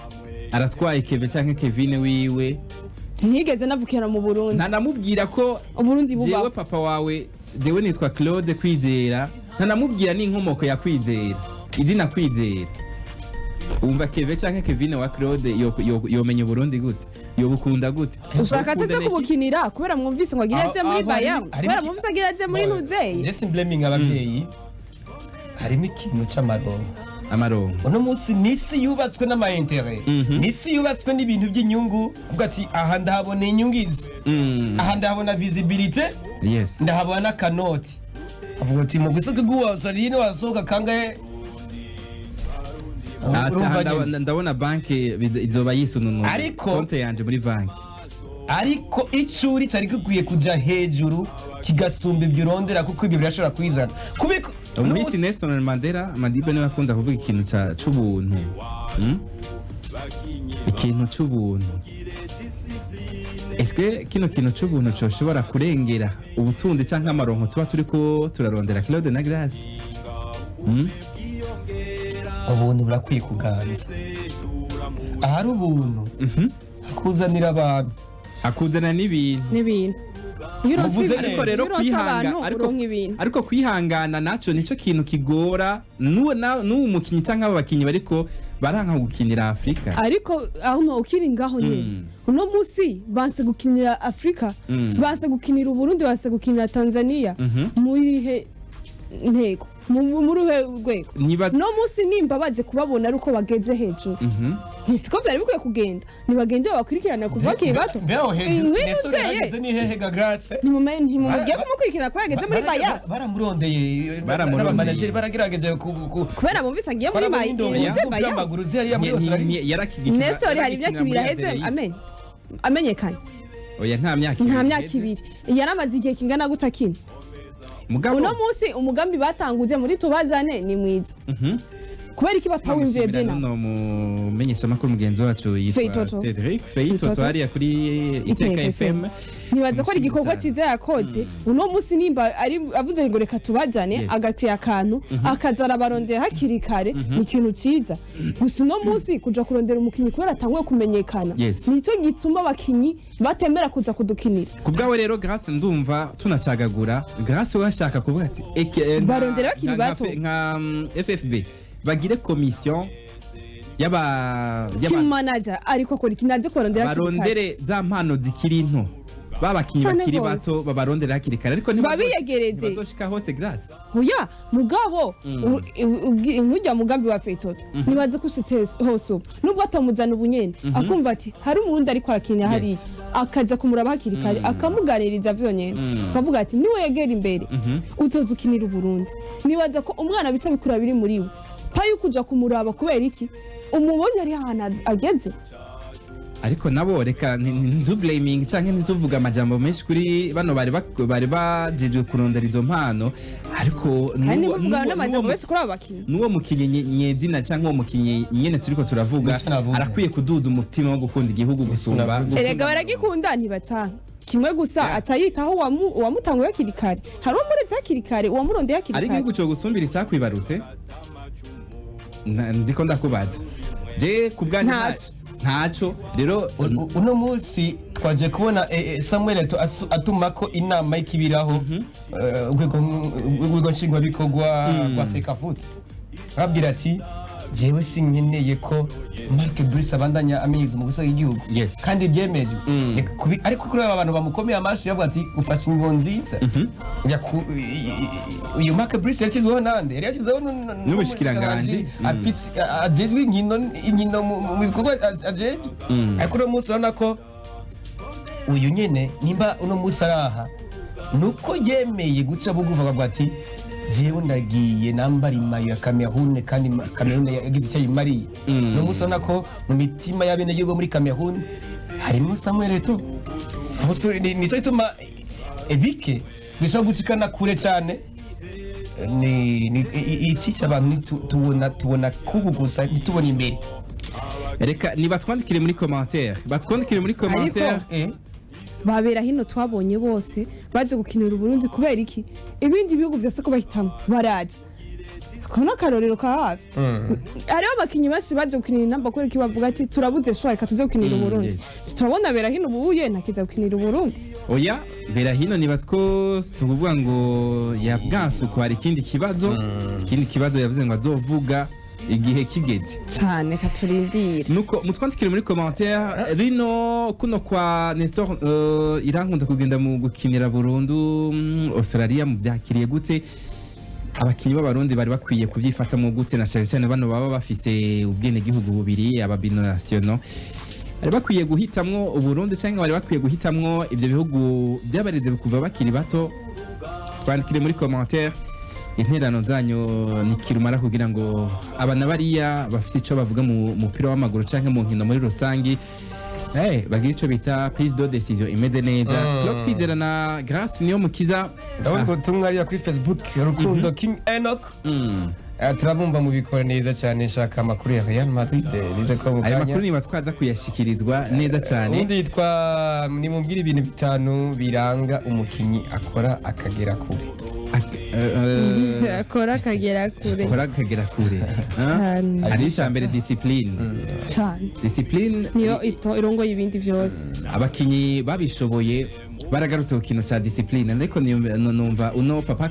aratwaye Keve canke Kevine wiwe ntigeze navukira mu Burundi ntanamubwira ko Uburundi buba jewe papa wawe jewe nitwa Claude Kwizera ntanamubwira n'inkomoko ya Kwizera izina Kwizera umva Keve canke Kevine wa Claude yomenya Burundi gute yobukunda gute ushaka cyo kubukinira kubera mwumvise ngo agiraje muri Bayam kubera mwumvise agiraje muri Nuzeye just blaming ababyeyi harimo ikintu c'amaronko uno munsi nisi yubatswe n'amaintere nisi yubatswe n'ibintu by'inyungu ubwo ati aha ndahabona inyungizi aha ndahabona visibility yes ndahabona kanoti avuga ati mu gusoko g'uwasarine wasohoka kangahe ndabona banki izoba yisununu konte yanje muri banki ariko icuri cari gikwiye kuja hejuru kigasumba ibyo urondera kuko ibyo birashobora kwizana kubiko umuhisi Nelson Mandela Madiba niwe akunda kuvuga ikintu c'ubuntu ikintu c'ubuntu eske kino kintu c'ubuntu coshobora kurengera ubutunzi canke amaronko tuba turiko turarondera Claude na Grace ubuntu burakwiye kuganza ahari ubuntu hakuzanira abantu hakuzana n'ibintu ariko rero ariko kwihangana naco nico kintu kigora n'uwo mukinyi canke aba bakinyi bariko baranka gukinira Afrika ariko aho ukiri ngaho nyene uno musi banse gukinira Afrika banse gukinira Burundi banse gukinira Tanzania muri ntego muri rwego no musi nimba baje kubabona ari uko bageze hejuru siko byari bikwiye kugenda nibagende bakurikirana kuva kiri bato inwizeye ni hehe Grace ntimugiye kumukurikirana ko yageze muri Baya baramurondeye manager baragerageje kubera bumvise agiye muri Baya amaguru zari muri Australia Nestor hari imyaka 2 aheze amenyekanye oya nta myaka 2 yaramaze igihe kingana gutakina uno musi umugambi batanguje muri tubazane ni mwiza kubera iki batawumviye byena no mumenyesha makuru mugenzi wacu yitwa Cedric Feito twari kuri Iteka FM nibaza ko ari igikorwa cyiza yakoze uno musi nimba ari avuze ngo reka tubazane agaciye akantu akazara barondera hakiri kare ni ikintu cyiza gusa uno musi kuja kurondera umukinyi kubera atangwe kumenyekana nico gituma abakinyi batemera kuza kudukinira kubgawe rero Grace ndumva tunacagagura Grace washaka kuvuga ati barondera bakiri bato nka FFB bagire commission team manager ariko kora ikinaje korondera barondere za mpano zikiri nto babakinyi bakiri bato babarondera hakiri kare ariko babiyegereze batoshika hose Grace hoya mugabo nkujya mugambi wa Feito nibaze kushitse hose nubwo atamuzana ubunyene akumva ati hari umurundi ariko arakinira hari akaza kumuraba hakiri kare akamuganiriza vyonyene akavuga ati niwe yegera imbere uzozukinira Burundi nibaza ko umwana bica bikura biri muri we payo kuja kumuraba kubera iki umubonye ari hana ageze ariko nabo reka ndu blaming canke ntuvuga amajambo menshi kuri bano bari bajejwe kurondera izo mpano ariko nuwo mukinyi nyezina canke uwo mukinyi nyene turiko turavuga arakwiye kuduza umutima wo gukunda igihugu gusumba erega baragikunda ntibacanga kimwe gusa atayitaho wamutanguye hakiri kare hari umuretse hakiri kare uwamurondeye hakiri kare ari igihugu cyo gusumbira icyakwibarutse ndiko ndakubaza je kubwanyu ntaco rero uno musi twaje kubona Samuel atuma ko inama y'ikibiraho urwego nshingwabikorwa rwa Africa Foot abwira ati jewe sinkeneye ko Mark Bruce abandanya amenyeza mu gusa igihugu kandi byemeje ariko kuri abantu bamukomeye amashi yavuga ati ufashe ingo nziza uyu Mark Bruce yashyizweho nande yashyizweho n'ubushikiranganje ajejwe inkino mu bikorwa ajejwe ariko uno munsi urabona ko uyu nyene nimba uno munsi araha nuko yemeye guca bugufa akavuga ati jewe ndagiye nambara imayo ya Cameroon kandi Cameroon yagize icyo yimariye no munsi urabona ko mu mitima y'abene gihugu muri Cameroon harimo Samuel Eto'o nico ituma ebike bishobora gucikana kure cyane ni iki cy'abantu tubona kubu gusa ntitubona imbere reka nibatwandikire muri commentaire babera hino twabonye bose baje gukinira Burundi kubera iki ibindi bihugu vyose ko bahitamo baraza kona karorero ka hafi hariho abakinyi benshi baje gukinira inamba kubera iki bavuga ati turabuze shwa reka tuze gukinira Burundi turabona bera hino ubuye ntakiza gukinira Burundi oya bera hino nibatwo sukuvuga ngo yabwansuko hari ikindi kibazo yavuze ngo azovuga igihe kigeze cyane katurindira nuko mutwandikire muri commentaire rino kuno kwa Nestor irankunda kugenda mu gukinira Burundu Australia mu byakiriye gute abakinyi b'abarundi bari bakwiye kuvyifata mu gute na cyane bano baba bafise ubwene gihugu bubiri ababino national bari bakwiye guhitamwo Uburundi cyangwa bari bakwiye guhitamwo ibyo bihugu byabareze kuva bakiri bato twandikire muri commentaire interano zanyu nikirumara kugira ngo abana bariya bafite ico bavuga mu mupira w'amaguru canke mu nkino muri rusangi bagira ico bita prise de décision imeze neza Claude Kwizera na Grace niyo mukiza ndabona ubutumwa ari kuri Facebook Rukundo King Enoch turabumva mu bikora neza cyane shaka amakuru ya Real Madrid nize ko mu kanya ayo makuru niba twaza kuyashikirizwa neza cyane undi yitwa nimumbwira ibintu bitanu biranga umukinyi akora akagera kure akora akagera kure ari ijambere discipline niyo irongo y'ibindi byose abakinyi babishoboye baragarutse ku kintu cya discipline ariko numva uno Papa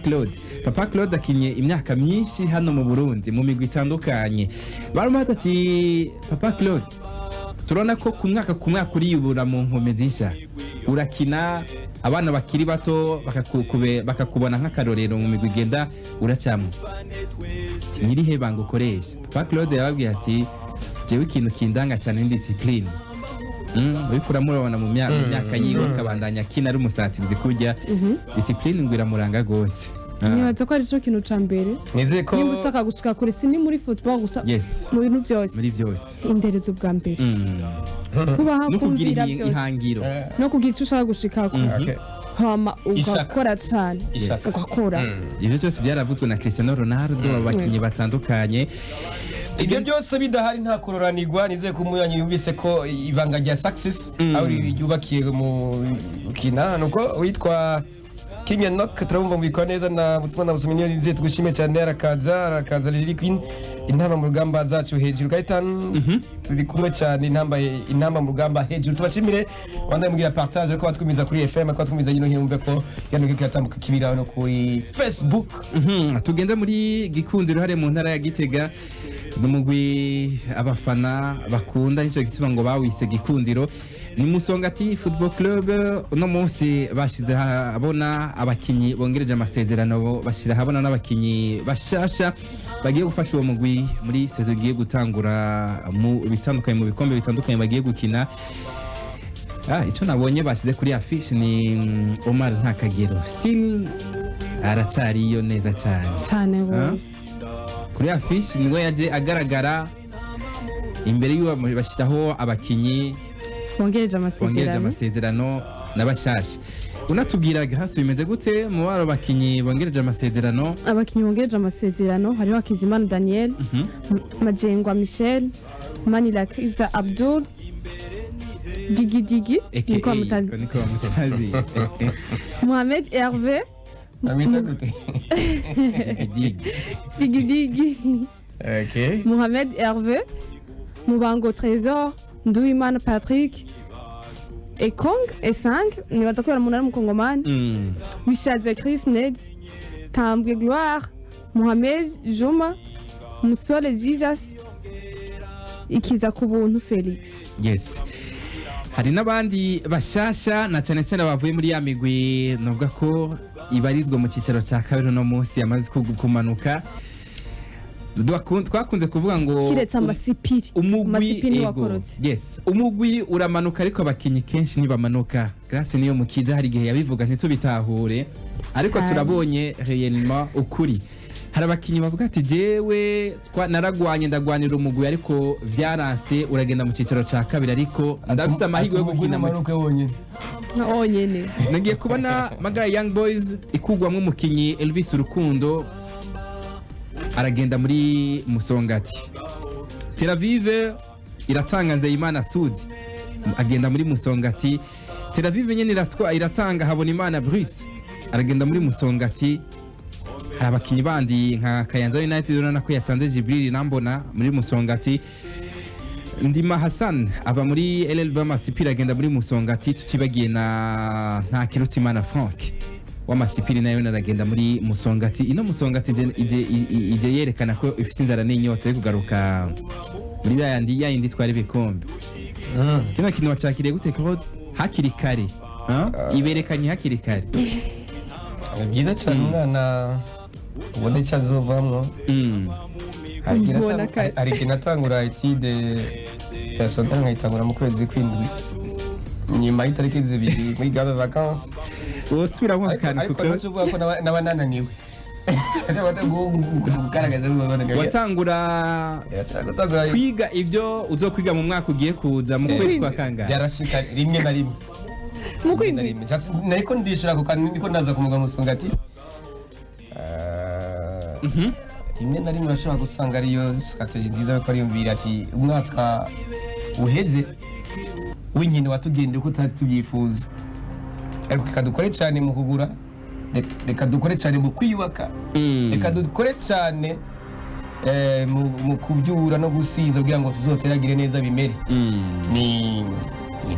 Claude akinye imyaka myinshi hano mu Burundi mu migwi itandukanye baramuhata ati Papa Claude turabona ko ku mwaka uriyubura mu nkome zisha urakina abana bakiri bato bakakubona nk'akarorero mu migwi igenda uracamo nyirihe banga ukoresha Papa Claude yababwiye ati jewe ikintu kindanga cyane ni discipline uriko uramurabona mu myaka yiwe akabandanya akina ari umusatirizi kurya discipline ngo iramuranga gose nibaza ko ari cyo kintu ca mbere nizeye ko niba ushaka gushika kure si ni muri football gusa mu bintu byose inderezo bwa mbere kubaha kumvira byose ihangiro no kugira icyo ushaka gushika kure hama ugakora cyane ugakora ibyo byose byaravuzwe na Cristiano Ronaldo abakinyi batandukanye ibyo byose bidahari nta kororanirwa nizeye ko umuyanyi yumvise ko ibanga rya success aho ryubakiye mu kina nuko witwa King Enoch turabumva mu bikora neza na mutima na busumenye nizeye tugushime cyane arakaza riri Queen intama mu rugamba zacu hejuru gaitanu turi kumwe cyane intamba mu rugamba hejuru tubashimire wanda mugira partage ko batwimiza kuri FM ko batwimiza yino yumve ko yano gitambuka kibira no kuri Facebook tugenda muri gikundiro hare mu ntara ya Gitega numugwi abafana bakunda nico gituma ngo bawise gikundiro ni Musongati Football Club uno munsi bashize abona abakinyi bongereje amasezerano bashira habona n'abakinyi bashasha bagiye gufasha uwo mugwi muri saison giye gutangura mu bitandukanye mu bikombe bitandukanye bagiye gukina ico nabonye bashize kuri affiche ni Omar Ntakagero still aracariyo neza cyane gose kuri affiche niwe yaje agaragara imbere y'uwo bashiraho abakinyi bongereje amasezerano n'abashasha unatubwira hasi bimeze gute mu baro bakinyi bongereje amasezerano abakinyi bongereje amasezerano hariho Hakizimana Daniel Majengwa Michel Manirakiza Abdul Digi niko mutazi Mohamed Hervé Digi okay Mohamed Hervé Mubango Trésor Nduimana Patrick Ekong Esang nibaza ko umuntu ari umukongomani Bishaze Chris Ned Tambwe Gloire Mohamed Juma Musole Jesus Ikiza ku buntu Felix yes hari n'abandi bashasha na cyane bavuye muri ya migwi novuga ko ibarizwa mu cicaro cya kabiri no munsi yamaze kumanuka twakunze kuvuga ngo kiretse amasipiri umugwi yes umugwi uramanuka ariko abakinyi kenshi ntibamanuka Grace niyo mukiza hari igihe yabivuga ntitubitahure ariko turabonye réellement ukuri hari abakinyi bavuga ati jewe naragwanye ndagwanira umugwi ariko byaranse uragenda mu cicaro ca kabiri ariko ndafite amahirwe yo gukina manuke wonyene nagiye kubona Magara Young Boys ikugwamwe umukinyi Elvis Rukundo aragenda muri Musongati Tel Aviv iratanga Nzeyimana Sudi agenda muri Musongati. Tel Aviv nyene iratanga Habonimana Bruce aragenda muri Musongati. Hari abakinyi bandi nka Kayanza United urana ko yatanze Jibril Nambona muri Musongati. Ndima Hassan aba muri LL Bamasipiri agenda muri Musongati. Tutibagiye na nta Kirutimana Frank w'Amasipiri nayo naragenda muri Musongati. Ino Musongati ije yerekana ko ifite inzara n'inyota yo kugaruka muri yandi twari bikombe. Kino kintu wacakiriye gute Claude? Hakiri kare iberekanye hakiri kare. Byiza cyane umwana ubone icyo azovamwo. Hari igihe natangura etide ya soda nkayitangura mu kwezi kw'indwi nyuma y'itariki zibiri muri gabe vacances. Wosubira nko akantu ariko ntuvuga ko nabanananiwe. Watangura kwiga ibyo uzokwiga mu mwaka ugiye kuza mu kwezi kwa kangahe? Yarashika rimwe na rimwe mu kwindwi nariko ndishura ko kandi niko naza kumuga Musongati. Rimwe na rimwe urashobora gusanga ariyo strategy nziza ko ariyumvira ati umwaka uheze w'inkino watugende ko tutubyifuza, ariko kadukore cyane mu kugura, reka dukore cyane mu kwiyubaka, reka dukore cyane mu kubyura no gusiza kugira ngo tuzoteragire neza bimere. Ni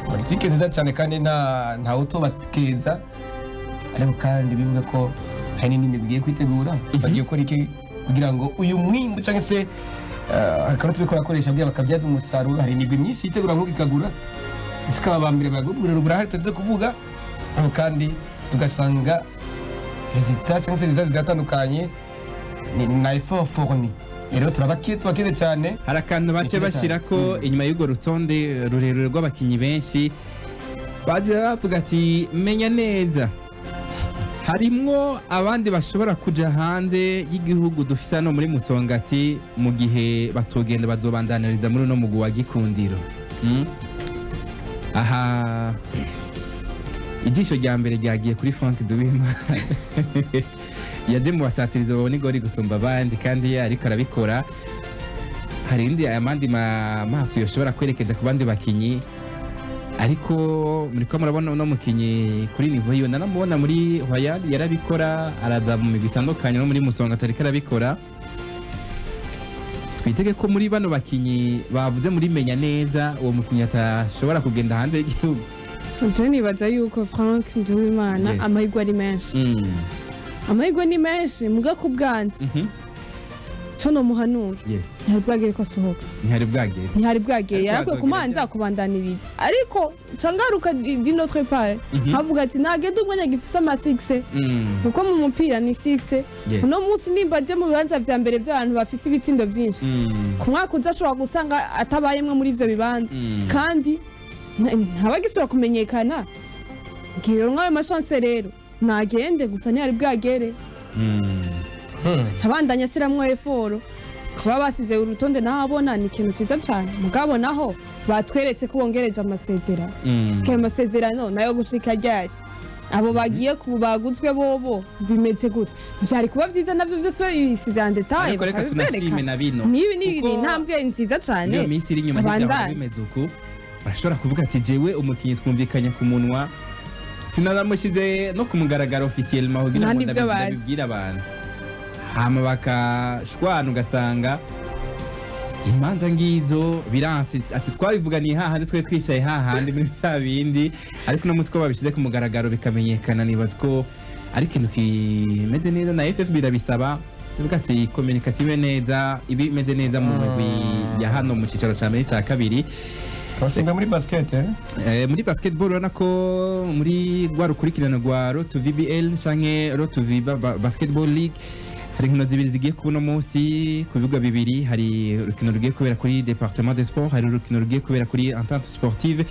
politike nziza cyane kandi nta utobatkeza, ariko kandi bivuga ko hari n'ibindi bigiye kwitegura bagiye gukora iki kugira ngo uyu mwimbu cyangwa se akantu tubikora akoresha kugira bakabyaza umusaruro. Hari imigwi myinshi yitegura nk'uko ikagura isikaba bambere bagugurira rugura tutaze kuvuga, kandi tugasanga resultat cyangwa se resultat zitandukanye na effort fourni. Rero tubakire cyane. Hari akantu bake bashyira ko inyuma y'urwo rutonde rurerure rw'abakinnyi benshi baje bavuga ati menya neza harimwo abandi bashobora kuja hanze y'igihugu dufise hano muri Musongati mu gihe batogenda bazobandaniriza muri no mugwi wa Gikundiro. Aha ijisho rya mbere ryagiye kuri Frank Zuwima yaje mu basatirizo babona igori gusumba abandi kandi ariko arabikora. Hari indi amandi maso yoshobora kwerekeza ku bandi bakinyi, ariko muri ko murabona no mukinyi kuri niveau yo naramubona muri Royal yarabikora, araza mu migwi itandukanye no muri Musongati ariko arabikora. Twitege ko muri bano bakinyi bavuze muri menya neza uwo mukinyi atashobora kugenda hanze y'igihugu. Je nibaza yuko Frank Nduwimana amahirwe ari menshi. Amahirwe ni menshi muga ku bwanze. Cono muhanura. Ntihari bwagere ko asohoka. Ntihari bwagere yarako kumanza kubandaniriza. Ariko cangaruka di notre part havuga ati nagende umwanya gifisa ama 6 kuko mu mupira ni 6. Uno munsi nimba je mu bibanza vya mbere by'abantu bafise ibitsindo byinshi. Ku mwaka uzashobora gusanga atabayemwe muri ivyo bibanza kandi ntabagisura kumenyekana. Ngiro nkawe mashance rero nagende gusa ntihari bwagere. Cabandanya siramwo effort kuba basize urutonde nahabona ni ikintu ciza cyane. Mugabo naho batweretse ko bongereje amasezerano. Sike amasezerano nayo gushika ryari abo bagiye kubaguzwe bobo bimeze gute? Byari kuba vyiza navyo byose bisize en detail. Ariko reka tunashime na bino. Nibi intambwe nziza cyane. Iyo minsi iri nyuma y'ibyaha bimeze uko barashobora kuvuga ati jewe umukinyi twumvikanya ku munwa sinaramushize no kumugaragara officiellement kugira ngo ndabibwira abantu. Hama bakashwana ugasanga imanza ngizo biranse ati twabivuganiye hahandi twe twicaye hahandi muri bya bindi, ariko no musiko babishize ku mugaragaro bikamenyekana. Nibaza ko ari ikintu kimeze neza na FF birabisaba bivuga ati communication ibe neza, ibi imeze neza mu migwi ya hano mu cicaro ca mbere ca kabiri. Twasinga muri basket muri basketball urabona ko muri rwa rukurikirana rwa Road to VBL canke Road to Basketball League hari inkino zibiri zigiye kuba uno munsi ku bibuga bibiri. Hari urukino rugiye kubera kuri Departement des Sports, hari urukino rugiye kubera kuri Entente Sportive.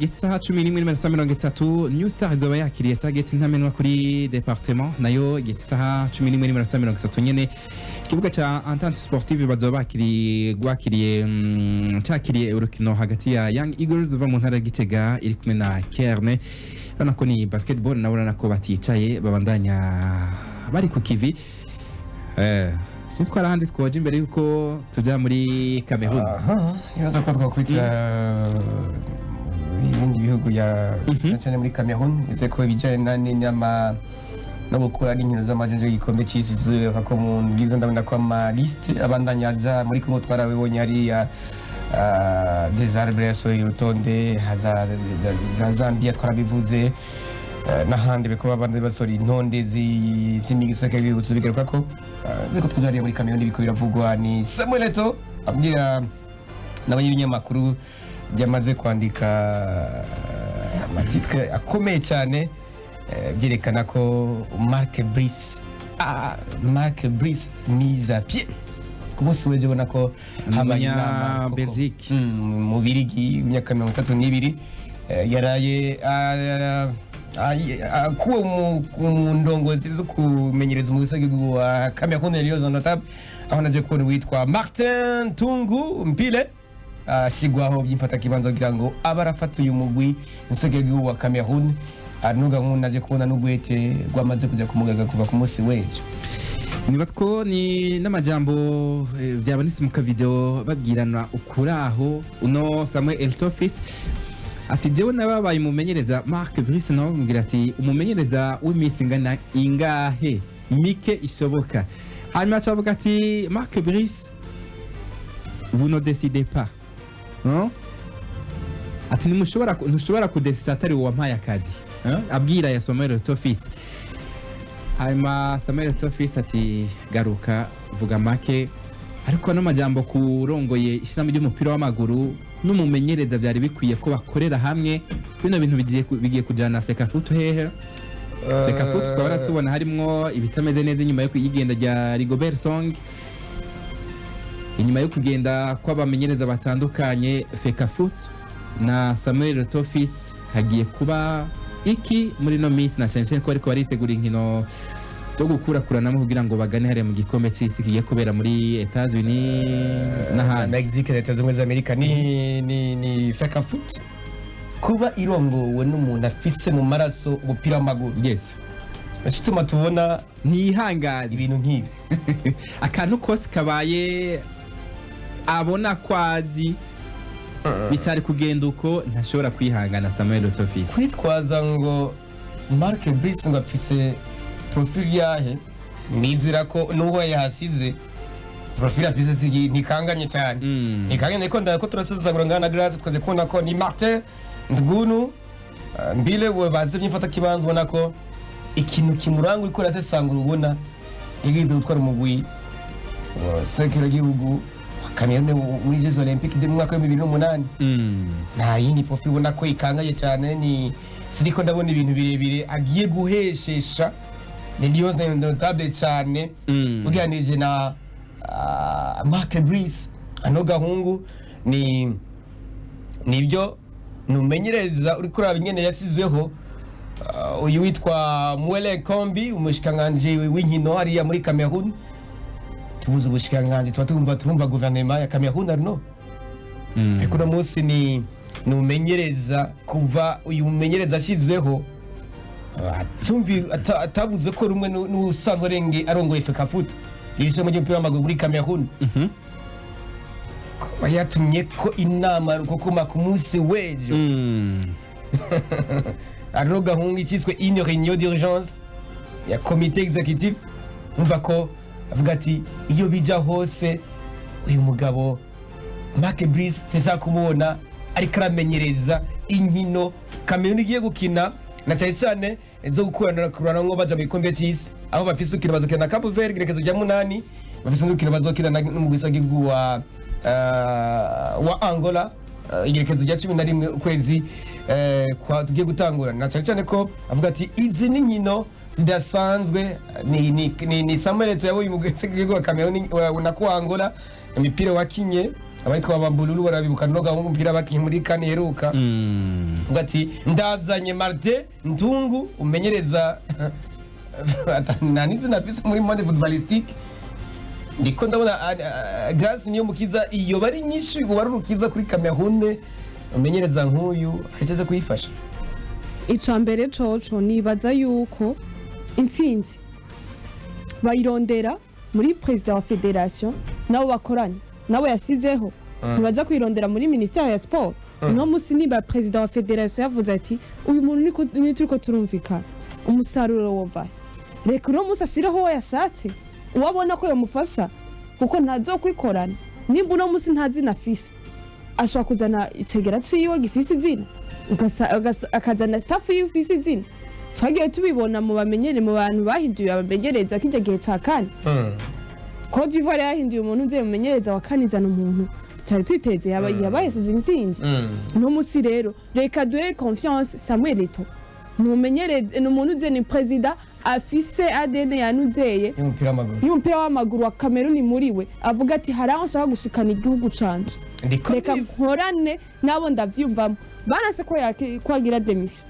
Isaha 11:30 New Star izoba yakiriye Target ntamenwa kuri Departement, nayo isaha 11:30 nyene kibuga cha Entente Sportive bazoba gwakiriye cyakiriye urukino hagati ya Young Eagles uva mu ntara ya Gitega iri kumwe na Kerne. Urabona ko ni basketball na urabona ko baticaye babandanya bari ku kivi. sintwara handi twoje imbere yuko tuja muri Cameroon. Nibaza ko twakwitsa ibindi bihugu ya cyane muri Cameroon ize ko ibijyanye n'inama no gukora n'inkino z'amajenje y'igikombe cy'isi zuka ko mu ngizo ndabona ko ama liste abandanyaza muri Congo twarabibonye ari ya Desarbre so yutonde haza Zambia twarabivuze n'ahandi beko babandi basori intonde z'imigisaka bibutse bigaruka ko ziko twajariye muri Cameroon biko biravugwa ni Samuel Eto'o abwira n'abanyamakuru byamaze kwandika amatitre akomeye cyane byerekana ko Marc Brice mise à pied ku munsi w'ejo ubona ko habaye inama Belgique mu Birigi imyaka 32 yaraye kuwa mu ndongozi zo kumenyereza mu gisage wa Cameroon Lions notable aho naje kubona witwa Martin Tungu Mpile ashigwaho byimfata kibanza kugira ngo abarafata uyu mugwi gisage wa Cameroon anuga naje kubona n'ugwete gwamaze kujya kumugaga kuva ku munsi w'ejo. Nibatko ni n'amajambo byabonetse mu video babwirana ukuraho uno Samuel Eto'o ati jewe nababaye umumenyereza Marc Brice nawe mubwira ati umumenyereza w'imisi ngana ingahe mike ishoboka hanyuma acavuga ati Marc Brice vous ne décidez pas ati ntushobora kudesida atari wampaye akazi abwira ya Samuel Eto'o hanyuma Samuel Eto'o ati garuka vuga make ariko no majambo kurongoye ishyirahamwe ry'umupira w'amaguru n'umumenyereza byari bikwiye ko bakorera hamwe bino bintu bigiye kujana Fekafoot hehe Fekafoot twara tubona harimo ibitameze neza nyuma yo kuyigenda rya Rigobert Song inyuma yo kugenda kw'abamenyereza batandukanye Fekafoot na Samuel Eto'o hagiye kuba iki muri no miss na cyane ko ariko baritegura inkino to gukurakuranamo kugira ngo bagane hariya mu gikombe cy'isi kigiye kubera muri Etats-Unis n'ahandi Mexique na Etats-Unis z'Amerika ni Fekafoot kuba irongowe n'umuntu afise mu maraso umupira w'amaguru. Yes, ashituma tubona ntihangana ibintu nk'ibi akantu kose kabaye abona kwazi bitari kugenda uko ntashobora kwihangana Samuel Eto'o kwitwaza ngo Marc Brice ngo afise profil yahe nizira ko nuwo yahasize profil afise sigi nikanganye cyane nikanganye ko ndako turasezagura ngana Grace twaje kubona ko ni Martin Ndgunu mbile we baze byifata kibanzo ubona ko ikintu kimuranga uko rasesangura ubona igize gutwara umugwi sekera gihugu Cameroon muri Jeux Olympiques de mwaka wa 2008 nta yindi profil ubona ko ikangaye cyane ni siriko ndabona ibintu birebire agiye guheshesha ni Lions notable cyane uganije na Marc Brice ano gahungu nibyo numenyereza uri kuraba ingene yasizweho uyu witwa Mwele Kombi umushikanganje w'inkino hariya muri Cameroon tubuze ubushikanganje turumva gouvernement ya Cameroon arno ariko no munsi ni numenyereza kuva uyu mumenyereza ashizweho tumvi atabuze ko rumwe n'usanzwe arongoye Fekafoot yishe mu gihe w'amaguru muri Cameroon bayatumye ko inama rukokoma ku munsi w'ejo arno gahungu ikiswe une réunion d'urgence ya comité exécutif umva ko avuga ati iyo bija hose uyu mugabo Marc Brice sishaka kumubona ariko aramenyereza inkino Cameroon igiye gukina na cyane zo gukurana ngo baja mu gikombe cy'isi aho bafise ukina bazokina na Cape Verde igerekezo rya 8 bafise ukina bazokina mu gisagi wa Angola igerekezo rya 11 ukwezi kwa tugiye gutangura na cyane ko avuga ati izi ni nkino zidasanzwe ni Samuel Eto'o yaboye mu gisagi wa Cameroon na ko Angola imipira wakinye abaitwa bambululu barabibuka noga umupira bakinye muri kane heruka ngati ndazanye Martin Ntungu umenyereza nanize napise muri monde footballistique ndiko ndabona Grace niyo mukiza iyo bari nyinshi ngo barurukiza kuri Cameroon umenyereza nk'uyu ahiteze kuyifasha icambere coco nibaza yuko intsinzi bayirondera muri president wa federation nabo bakoranye nabo yasizeho ntibaza kwirondera muri ministère ya sport uno musi niba president wa federation yavuze ati uyu muntu ni turiko turumvikana umusaruro wovaye reka uno musi ashireho uwo yashatse uwabona ko yamufasha kuko ntazokwikorana nimba uno musi nta zina afise ashobora kuzana icegera ciwe gifise izina akazana staff yiwe ifise izina twagiye tubibona mu bamenyere mu bantu bahinduye abamenyereza kijya gihe ca kane Côte d'Ivoire yahinduye umuntu uze mumenyereza wa kane izana umuntu tutari twiteze yabayeseje intsinzi no musi rero reka duhe confiance Samuel Eto'o numenyereze n'umuntu uze ni president afise ADN yanuzeye y'umupira w'amaguru wa Cameroon muri we avuga ati haraho nshaka gushikana igihugu canje reka nkorane nabo ndavyumvamo banase ko kwagira demission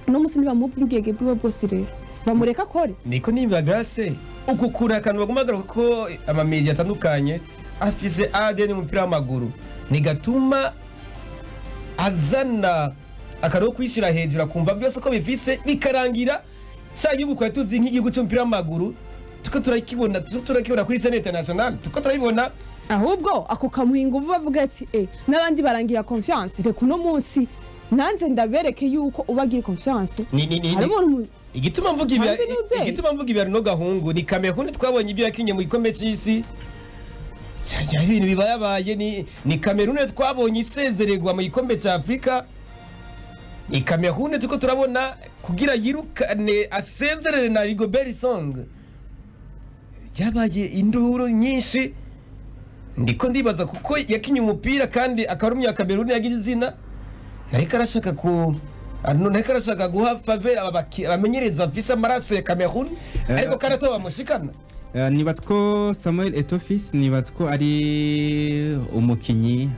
no musi niba mubwigege bwo bwose rero bamureka kore niko niba Grace ukukura akantu bagumagara ko amamedia atandukanye afise ADN umupira w'amaguru nigatuma azana akaro kwishira hejuru akumva byose ko bifise bikarangira cya gihugu kwa tuzi nk'igihugu cy'umupira w'amaguru tuko turakibona kuri scène internationale tuko turabibona ahubwo ako kamuhinga uvuga bavuga ati n'abandi barangira confiance reka uno munsi nanze ndabereke yuko ubagira confiance igituma mvuga ibya no gahungu ni Cameroon twabonye ibyo yakinye mu gikombe cy'isi cyajya ibintu bibayabaye ni Cameroon twabonye isezererwa mu gikombe cya Afrika ni Cameroon tuko turabona kugira yirukane asezerere na Rigobert Song yabaye induru nyinshi ndiko ndibaza kuko yakinye umupira kandi akarumya Cameroon yagize izina nariko arashaka guha faveur abamenyereza visa maraso ya Cameroon ariko kandi atabamushikana nibaza ko Samuel Eto'o nibaza ko ari umukinyi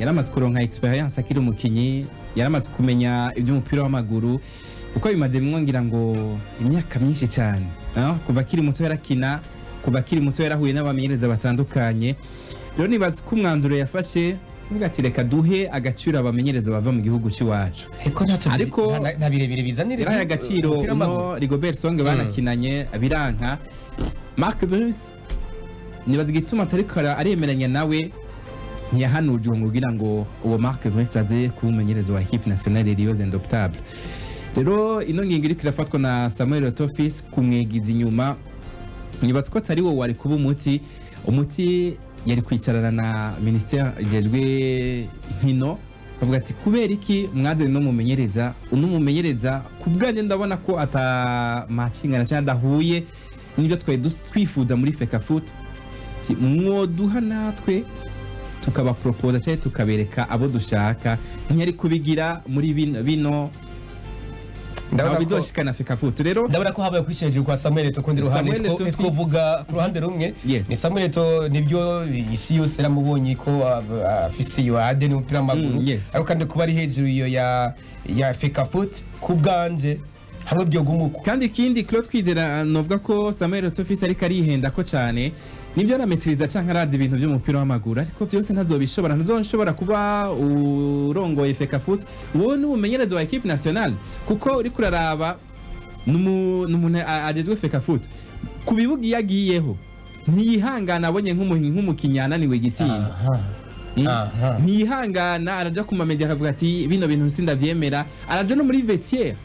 yaramaze kuronka experience akiri umukinyi yaramaze kumenya iby'umupira w'amaguru kuko bimaze mwongira ngo imyaka myinshi cyane kuva akiri muto yarakina kuva akiri muto yarahuye n'abamenyereza batandukanye rero nibaza ko umwanzuro yafashe uvuga ati reka duhe agaciro abamenyereza bava mu gihugu cy'iwacu ariko nta birebire bizanire iraye agaciro no Rigobert Song banakinanye biranka Marc Bruce nibaza igituma atariko aremeranya nawe ntiyahanuje kugira ngo uwo Marc Bruce aze kuba umumenyereza wa equipe nationale Lions Indomptables rero ino ngingo iri kirafatwa na Samuel Eto'o kumwegiza inyuma nibaza ko atari wo wari kuba umuti yari kwicarana na ministère ijejwe nkino bavuga ati kubera iki mwaze no mumenyereza unumumenyereza kubwanye ndabona ko ata matchingana cyangwa dahuye nibyo twifuza muri Fecafoot mwoduha natwe tukaba propose cyangwa tukabereka abo dushaka ntiyari kubigira muri bino ndabona bidoshikana Fecafoot rero ndabona ko habaye kwisheje kwa Samuel Eto'o kundi ruhande twovuga ku ruhande rumwe ni Samuel Eto'o nibyo isi yose ramubonye ko afise yo ADN umupira w'amaguru ariko kandi kuba ari hejuru iyo ya Fecafoot kubganje hamwe byo gumuko kandi ikindi Claude Kwizera novuga ko Samuel Eto'o ariko arihenda ko cyane nibyo arametiriza canka arazi ibintu by'umupira w'amaguru ariko byose ntazobishobora kuba urongoye Fecafoot wowe n'umumenyereza wa equipe nationale kuko uri kuraraba n'umuntu ajejwe Fecafoot kubibugi yagiyeho ntiyihangana abonye nk'umukinyana niwe gitsinda ntiyihangana araja ku mamedia akavuga ati bino bintu sindavyemera araja no muri vestiaire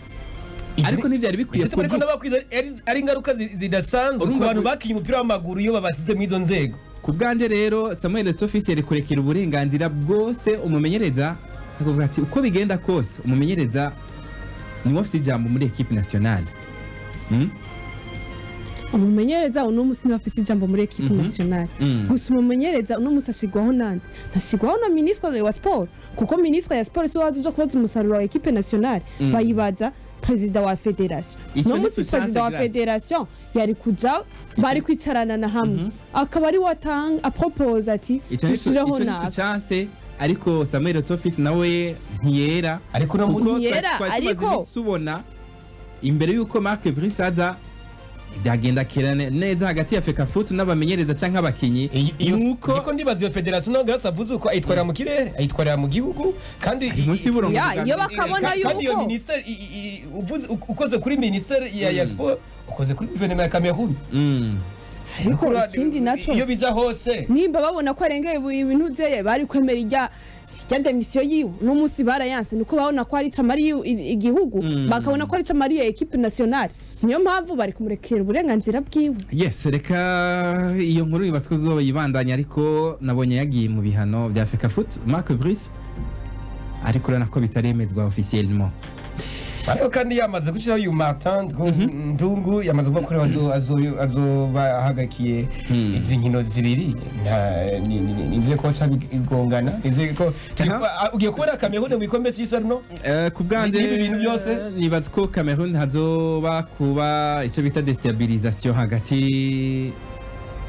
ariko ntibyari bikwiye kuko n'abakwiza ari ingaruka zidasanzwe ku bantu bakiye umupira w'amaguru iyo babasize mu izo nzego kubganje rero Samuel Eto'o yari kurekera uburenganzira bwose umumenyereza akavuga ati uko bigenda kose umumenyereza ni wafise ijambo muri equipe nationale umumenyereza uno musi ni wafise ijambo muri equipe nationale gusa umumenyereza uno musi ashigwaho nande ntasigwaho na ministre wa sport kuko ministre ya sport so waje kubaza umusaruro wa equipe nationale bayibaza president wa federation no musi president wa federation yari kuja bari kwicarana na hamwe akaba ari watanga apropose ati ushireho na chance ariko Samuel Eto'o nawe ntiyera ariko no musi ariko subona imbere yuko Marc Bruce aza byagenda kirane neza hagati ya Fecafoot n'abamenyereza canka abakinyi nuko niko ndibaza iyo federation no grasa avuze uko ayitwarira mu kirere ayitwarira mu gihugu kandi iyo bakabona yuko iyo minister uvuze ukoze kuri minister ya sport ukoze kuri gouvernement ya Cameroon ariko ikindi naco iyo biza hose nimba babona ko arengeye ibintu byeye bari kwemera ijya demisiyo yiwe no munsi barayanse nuko babona ko ari camari igihugu bakabona ko ari camari ya equipe nationale niyo mpamvu bari kumurekera uburenganzira bwiwe. Yes, reka iyo nkuru ibatswe zo yibandanya ariko nabonye yagiye mu bihano bya FECAFOOT Marc Brice ariko rana ko bitaremezwa officiellement. ariko kandi yamaze gushiraho uyu Martin Ndungu yamaze kuba azoba ahagakiye izi nkino zibiri nize ko cyabigongana nize ko ugiye kubona Cameroon mu bikombe cy'isarno ku bwanje ibintu byose nibaza ko Cameroon hazoba kuba icyo bita destabilisation hagati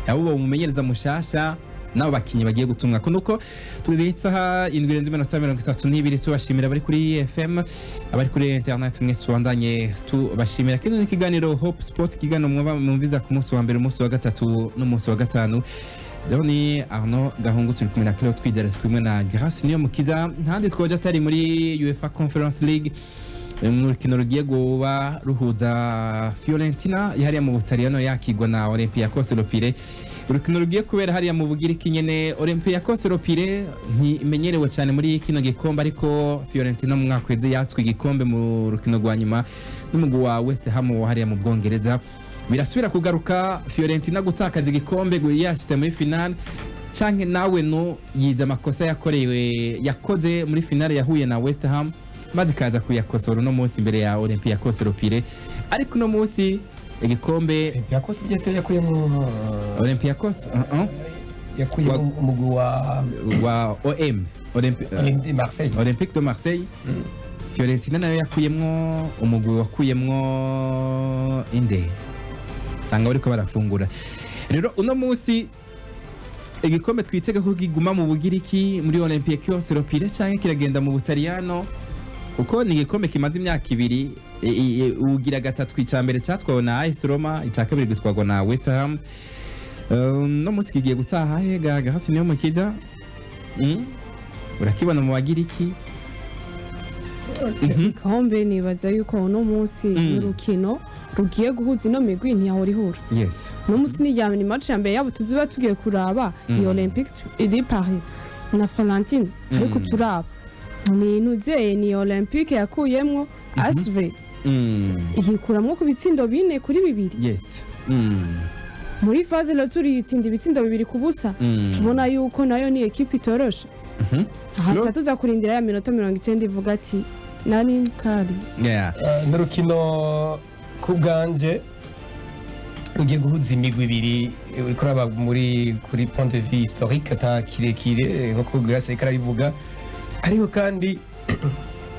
yabo umumenyereza mushasha nabo bakinyi bagiye gutumwa ko nuko turi isaha 7:32 tubashimira bari kuri FM abari kuri internet mwese wandanye tubashimira kino ni kiganiro Hope Sport kigano mwumviza ku munsi wa mbere umunsi wa gatatu n'umunsi wa gatanu Doni Arno Gahungu turi kumwe na Claude Twizera kumwe na Grace niyo mukiza ntandi twoja tari muri UEFA Conference League urukino rugiye guba ruhuza Fiorentina yahariya mu Butaliyano yakigwa na Olympiacos Lopire urukino rugiye kubera hariya mu Bugiriki nyene Olympiacos Lopire ntimenyerewe cyane muri kino gikombe ariko Fiorentina mu mwaka weze yatswe igikombe mu rukino rwa nyuma n'umugwi wa West Ham hariya mu Bwongereza birasubira kugaruka Fiorentina gutakaza igikombe yashitse muri final canke nawe no yiza amakosa yakoze muri finale yahuye na West Ham maze kaza kuyakosora no munsi imbere ya Olympiacos Lopire ariko no munsi igikombe Olympiacos byese yakuyemo Olympiacos yakuye umugwi wa OM Olympique de Marseille Fiorentina nayo yakuyemwo umugwi wakuyemwo inde sanga bariko barafungura rero uno munsi igikombe twitega ko giguma mu Bugiriki muri Olympiacos Lopire canke kiragenda mu Butaliyano uko ni igikombe kimaze imyaka ibiri ugira gatatu icambere cyatwawe na AS Roma icakabiri gitwagwa na West Ham no munsi kigiye gutaha hegaga hasi niyo mukida urakibona mu Bagiriki igikombe nibaza yuko uno munsi urukino rugiye guhuza ino migwi ntiyahora ihura. Yes, uno munsi ni match ya mbere yabo tuziba tugiye kuraba i Olympique de Paris na Fiorentina ariko turaba ni Olympique yakuyemwo ASV ihikuramwo ku bitsindo 4-2. Yes, muri phase rero turi itsinda ibitsindo 2-0 tubona yuko nayo ni equipe itoroshe. Aha tuza kurindira ya minota 90 ivuga ati nani kari n'urukino ku bwanje ugiye guhuza imigwi ibiri uriko raba kuri point de vue historique ata kirekire nko Grace karabivuga ariko kandi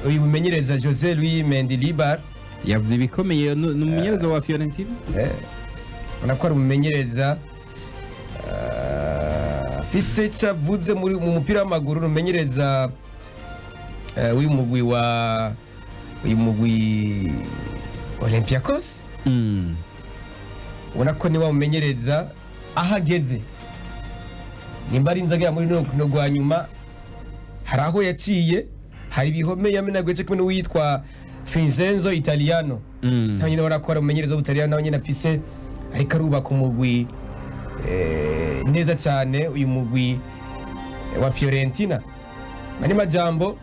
uyu mumenyereza Jose Luis Mendilibar yavuze ibikomeye n'umumenyereza wa Fiorentina unakora umumenyereza fise cavuze mu mupira w'amaguru n'umumenyereza uyu mugwi Olympiacos unako ni wa mumenyereza ahageze nimba ari inzaga muri no rwa nyuma hari aho yaciye hari ibihome yamenagweje kumwe n'uwitwa Vincenzo Italiano nta nyine barakora umumenyereza w'Ubutaliyano nawe nyine afise ariko arubaka umugwi neza cyane uyu mugwi wa Fiorentina mani majambo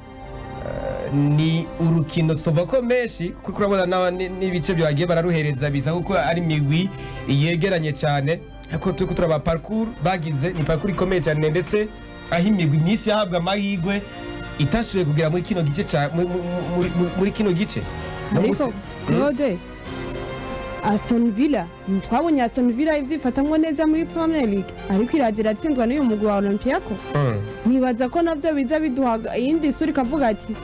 ni urukino tuva ko meshi kuko urabona n'ibice byagiye bararuhereza biza kuko ari migwi yegeranye cyane ariko tuko turaba parcours bagize ni parcours ikomeye cyane ndetse aho imigwi myinshi yahabwa amahirwe itashoboye kugera muri kino gice muri kino gice ariko Claude Aston Villa twabonye Aston Villa ivyifatamwe neza muri Premier League ariko iragira atsindwa n'uyu mugwi wa Olympiacos nibaza ko navyo biza biduhaga iyindi suri kavuga ati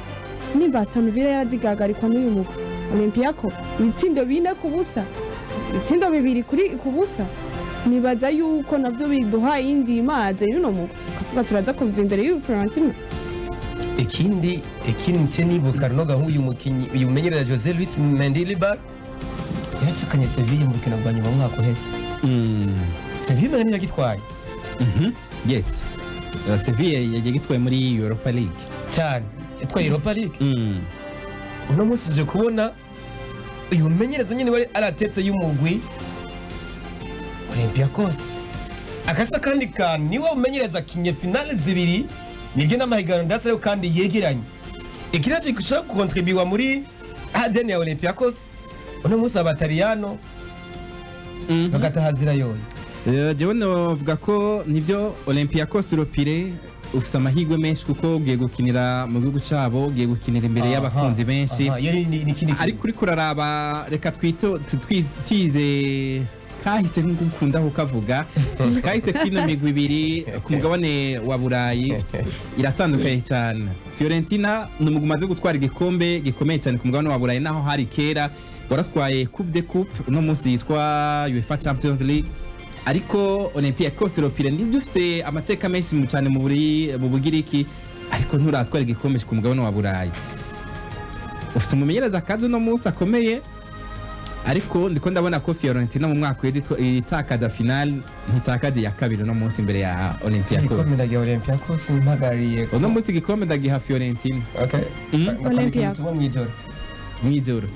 nimba Aston Villa yarazigagarikwa n'uyu mugwi Olympiacos ibitsindo 4-0 ibitsindo 2 ku busa nibaza yuko navyo biduha indi imaje y'uno mugwi kavuga turaza kuva imbere y'u Fiorentina. Ikindi cye nibuka no gahuye umukinyi uyu mumenyereza Jose Luis Mendilibar yasukanye Sevilla mu rukino rwa nyuma mwaka uheze Sevilla ni yagitwaye yes Sevilla yagitwaye muri Europa League cyane yatwaye Europa League uno munsi je kubona uyu mumenyereza nyine wari aratetse y'umugwi Olympiacos akasa kandi kantu niwe umenyereza kinye finale zibiri nibyo n'amahiganano ndasayo kandi yegeranye ikinacho gishobora kukontribuwa muri ADN ya Olympiacos uno munsi abataliyano bagatahazira yoyo. jewe novuga ko nivyo Olympiacos Ropire ufise amahirwe menshi kuko ugiye gukinira mu gihugu cabo ugiye gukinira imbere y'abakunzi benshi ariko uriko uraraba reka twitize kahise nk'ukunda kukavuga kahise kino migwi ibiri ku mugabane wa Burayi iratandukanye cyane. Fiorentina ni umugwi umaze gutwara igikombe gikomeye cyane ku mugabane wa Burayi naho hari kera waratwaye Coupe de Coupe uno munsi yitwa UEFA Champions League ariko Olympiacos Ropire nibyo ufise amateka menshi cyane mu Bugiriki ariko nturatwara igikombe ku mugabane wa Burayi. Ufise umumenyereza kazi uno munsi akomeye ariko ndiko ndabona ko Fiorentina mu mwaka itakaza final ntitakaza ya kabiri no munsi imbere ya Olympiacos. Igikombe ndagiye Olympiacos mpagariye uno munsi igikombe ndagiha Fiorentina. Okay. Olympiacos mwijoro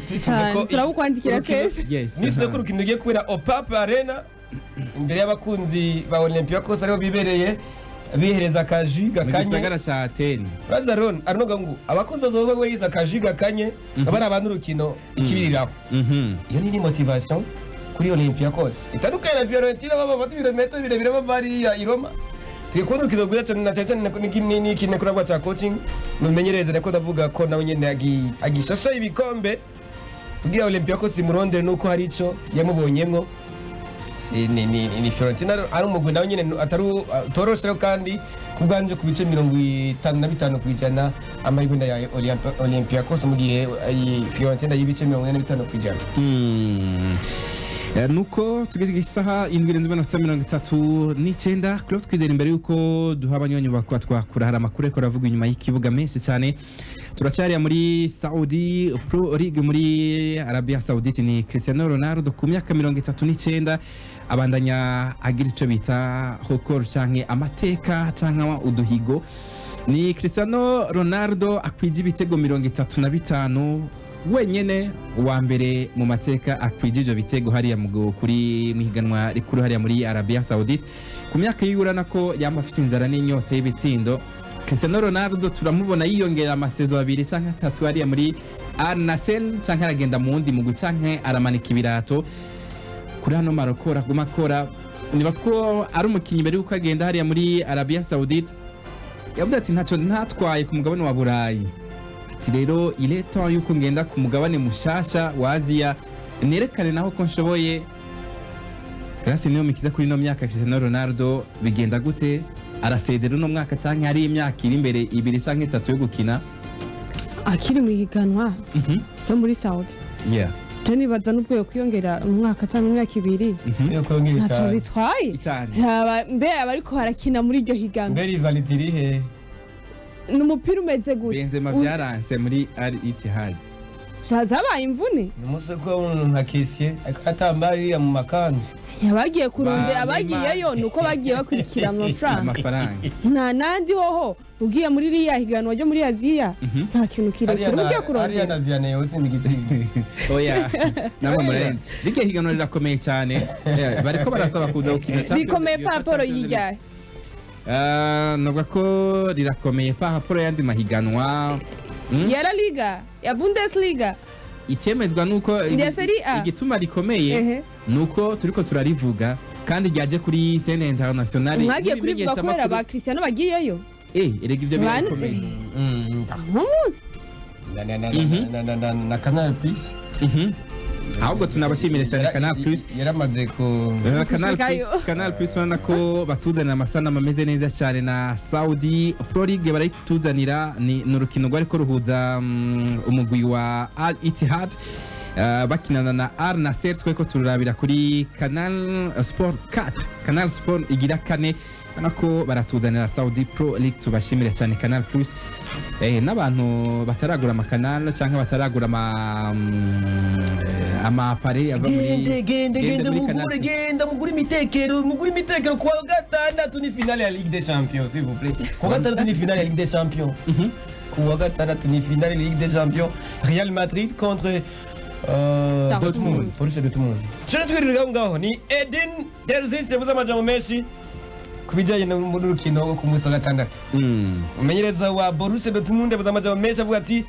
turabukwandikira kese. Yes. Niswe ko urukino rugiye kubera Opap Arena imbere y'abakunzi ba Olympiacos ariho bibereye bihereza akaji gakanye gisagara cha Athene. Bazaron arnoga ngo abakunzi bazoba bariza akaji gakanye abari abantu urukino ikibiriraho. Iyo ni motivation kuri Olympiacos itandukanye na Fiorentina baba bati ibirometero birebire bavari ya Roma. Tukunda urukino rwiza cyane na cyane ni kine kurabwa cha coaching numenyereza nako ndavuga ko nawe nyene agishasha ibikombe kugira Olympiacos imuronde nuko hari ico yamubonyemwo. Ni Fiorentina ari umugwi nawe nyene ataru torosheho kandi kubwanje ku bice 55% amahirwe ya Olympiacos mu gihe Fiorentina y'ibice 45%. Nuko tugeze isaha 7:39 Claude twizera imbere yuko duha abanywanyi bakwa twakura hari amakuru ko ravuga inyuma y'ikibuga menshi cyane. Turacyari muri Saudi Pro League muri Arabia Saudite ni Cristiano Ronaldo ku myaka 39 abandanya agira ico bita record canke amateka canke uduhigo. Ni Cristiano Ronaldo akwije ibitego 35 wenyene wa mbere mu mateka akwije ivyo bitego hariya kuri mihiganwa rikuru hariya muri Arabia Saudite ku myaka y'urana ko yamafise inzara n'inyota y'ibitsindo. Cristiano Ronaldo turamubona yiyongera amasezo 2 canke 3 hariya muri Al Nassr canke aragenda mu wundi mugwi canke aramanika ibirato kuri hano Maroko raguma kora. Nibaza ko ari umukinyi mbere yuko agenda hariya muri Arabia Saudite yavuze ati ntaco ntatwaye ku mugabane wa Burayi ati rero ileta yuko ngenda ku mugabane mushasha wa Aziya nerekane naho ko nshoboye. Grâce niyo mikiza kuri no myaka Cristiano Ronaldo bigenda gute arasezera no mwaka canke ari imyaka iri imbere 2 canke 3 yo gukina akiri mu higanwa cyo muri Saudi. Yeah. Tani baza nubwo yo kwiyongera umwaka cyangwa imyaka 2 Yo kwiyongera ntacyo bitwaye. Mbere abariko harakina muri iryo higanwa. Mbere validiri he. N'umupira umeze gute. Benzema byaranse muri Al Ittihad. Zabaye imvune. Umunsi ko nka Kessié atambari mu makanzu. Yabagiye kurondera abagiyeyo nuko bagiye bakurikira amafaranga. Nta nandi hoho ugiye muri riya higanwa ryo muri Aziya nta kintu kirekire ugiye kurondera. Ari na Vianney yose ndigitsinda. Oya namwe murende rigiye higanwa rirakomeye cyane bariko barasaba kuza gukina cyane. Bikomeye paporo yijyaye. Navuga ko rirakomeye paporo yandi mahiganwa ya La Liga ya Bundesliga. Icyemezwa nuko igituma rikomeye nuko turiko turarivuga kandi ryaje kuri scène internationale. Mwagiye kurivuga kubera ba Cristiano bagiyeyo. Erega ivyo birakomeye. Ntumunsi na Canal Plus. Ahubwo tunabashimire cyane Canal Plus yaramaze ku Canal Plus wana ko batuzanira amasanamu ameze neza cyane na Saudi Pro League barayituzanira ni urukino rwari ko ruhuza umugwi wa Al Ittihad bakinana na Al Nassr tweko tururabira kuri Canal Sport 4 Canal Sport igira kane nako baratuzanira Saudi Pro League tubashimire cyane Canal Plus n'abantu bataragura amakanal cyangwa bataragura amapare ava muri genda mugure imitekero kuwa gatandatu ni finale ya Ligue des Champions s'il vous plaît. Kuwa gatandatu ni finale ya Ligue des Champions. Kuwa gatandatu ni finale ya Ligue des Champions. Real Madrid contre Dortmund. Borussia Dortmund tuje twirira ngaho ni Edin Terzic yavuze amajambo menshi kubijyanye n'urukino rwo ku munsi wa gatandatu umenyereza wa Borussia Dortmund yavuze amajambo menshi avuga ati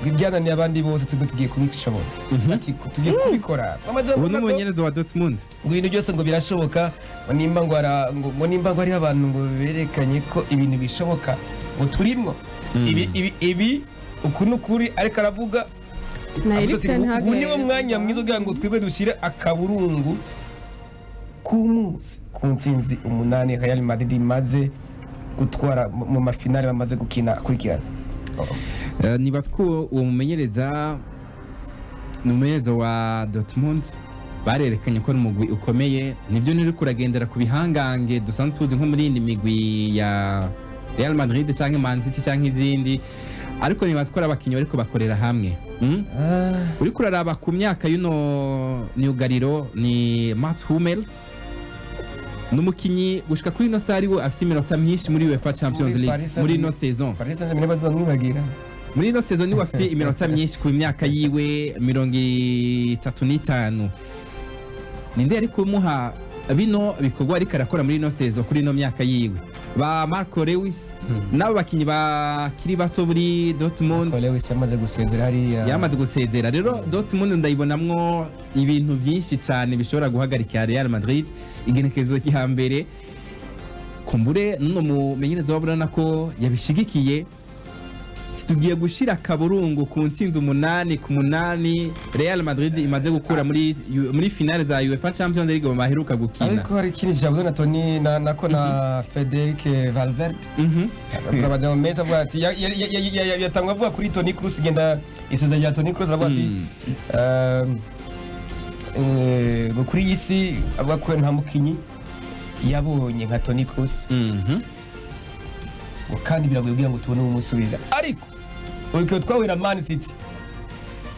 ibyananiye abandi bose tugiye kubishobora ati tugiye kubikora ubu n'umumenyereza wa Dortmund ngo ibintu byose ngo birashoboka ngo nimba ngo ari abantu ngo berekanye ko ibintu bishoboka ngo turimwo ibi ukuntu kuri ariko aravuga ubu niwo mwanya mwiza ugira ngo twebwe dushyire akaburungu k'umunsi ku ntsinzi 8 Real Madrid imaze gutwara mu mafinale bamaze gukina akurikirana. Nibaza ko uwo mumenyereza wa Dortmund barerekanye ko ari umugwi ukomeye nivyo niri kuragendera ku bihangange dusanzwe tuzi nko muri indi migwi ya Real Madrid canke Man City canke izindi ariko nibaza ko abakinyi bariko bakorera hamwe uri kuraraba ku myaka y'uno myugariro ni Mats Hummels numukinyi gushika kuri no sari we afite iminota myinshi muri UEFA Champions League muri no saison muri no saison ni afite iminota myinshi ku myaka yiwe 35 ninde ari kumuha bino bikorwa ariko arakora muri no saison kuri no myaka yiwe ba Marco Lewis nabo bakinyi bakiri bato muri Dortmund. Marco Lewis yamaze gusezera hariya rero Dortmund ndayibonamwo ibintu byinshi cyane bishobora guhagarika Real Madrid igenekerezo cy'ihambere kumbure nuno mumenyereza wabona ko yabishigikiye tugiye gushira kaburungu ku ntsinzi 8-8 Real Madrid imaze gukura muri finale za UEFA Champions League baheruka gukina ariko hari kiri jabwo na Toni nako na Federico Valverde abajya mu mecha bwa ati yatangwa avuga kuri Toni Kroos igenda iseza ya Toni Kroos avuga ati kuri isi avuga ko nta mukinyi yabonye nka Toni Kroos kandi biragoye kugira ngo tubone umusubirira ariko uriko twawira Man City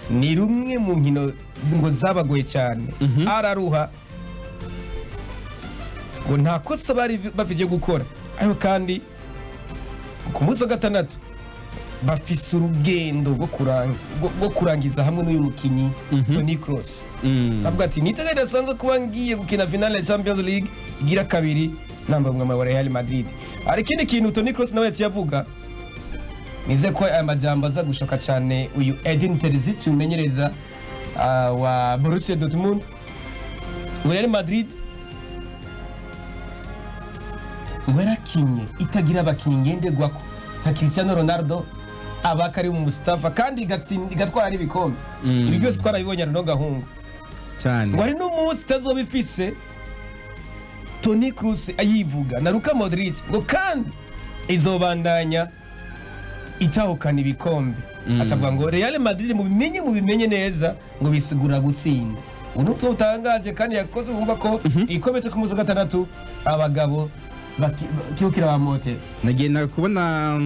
ni rumwe mu nkino ngo zabagoye cyane araruha ngo nta kosa bari bafije gukora ariko kandi ku munsi wa gatandatu bafise urugendo rwo kurangiza hamwe n'uyu mukinyi Toni Kroos bavuga ati nitega idasanzwe kuba ngiye gukina finale ya Champions League igira kabiri namba mwama wa Real Madrid ari kindi kintu Toni Kroos nawe yavuga nize ko aya majambo aza gushoka cyane uyu Edin Terzic umenyereza wa Borussia Dortmund Real Madrid warakinye itagira abakinyi ngenderwako nka Cristiano Ronaldo abakari mu Mustafa kandi igatwara n'ibikombe ibi byose twarabibonye no gahungu cyane ngo ari n'umunsi tazobifise Toni Kroos ayivuga na Luka Modric ngo kandi izobandanya itahukana ibikombe asavuga ngo Real Madrid mu bimenye neza ngo bisigura gutsinda uno tutangaje kandi yakoze umva ko ikometse ku muzo gatandatu abagabo bakiyukira ba mote nagenda kubona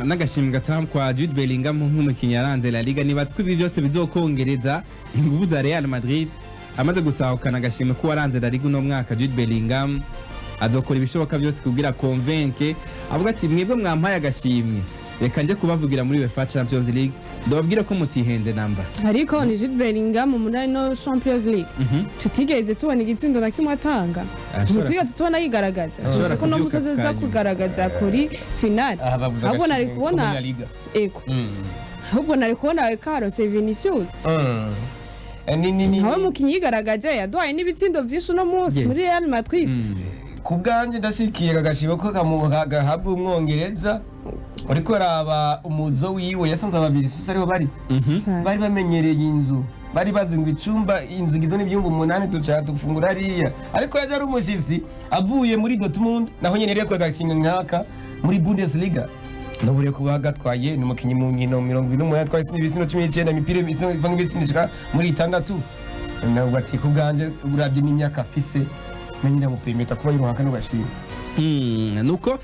n'agashimwe gatamu kwa Jude Bellingham nk'umukinnyi yaranze La Liga nibatse ko ibi byose bizokongereza ingufu za Real Madrid amaze gutahukana agashimwe ko waranze La Liga uno mwaka Jude Bellingham azokora ibishoboka byose kugira convaincre avuga ati mwebwe mwampaye agashimwe reka nje kubavugira muri UEFA Champions League ndababwira ko mutihenze namba ariko ni Jude Bellingham muri no Champions League tutigeze tubona igitsindo na kimwe atanga tutigeze tubona yigaragaza ko no musoze za kugaragaza kuri finale ahubwo nari kubona eko ahubwo nari kubona Carlos Vinicius nawe mukinyi yigaragaje yaduhaye n'ibitsindo byinshi no munsi muri Real Madrid ku bwanje ndashikiye agashimo ko gahabwa umwongereza uriko raba umuzo wiwe yasanze ababiri sose ariho bari bamenyereye inzu bari bazingwa icumba inzu gizo n'ibyumba 8 duca dufungura hariya ariko yaje ari umushitsi avuye muri Dortmund naho nyene rero twagakinga nkaka muri Bundesliga nobure kuba gatwaye ni umukinyi mu nkino 21 yatwaye ibisino 19 imipira ivanga ibisindishika muri 6 nabwo ati ku bwanje urabye n'imyaka afise menyira mu pimeta kuba yiruhaka no gashima nuko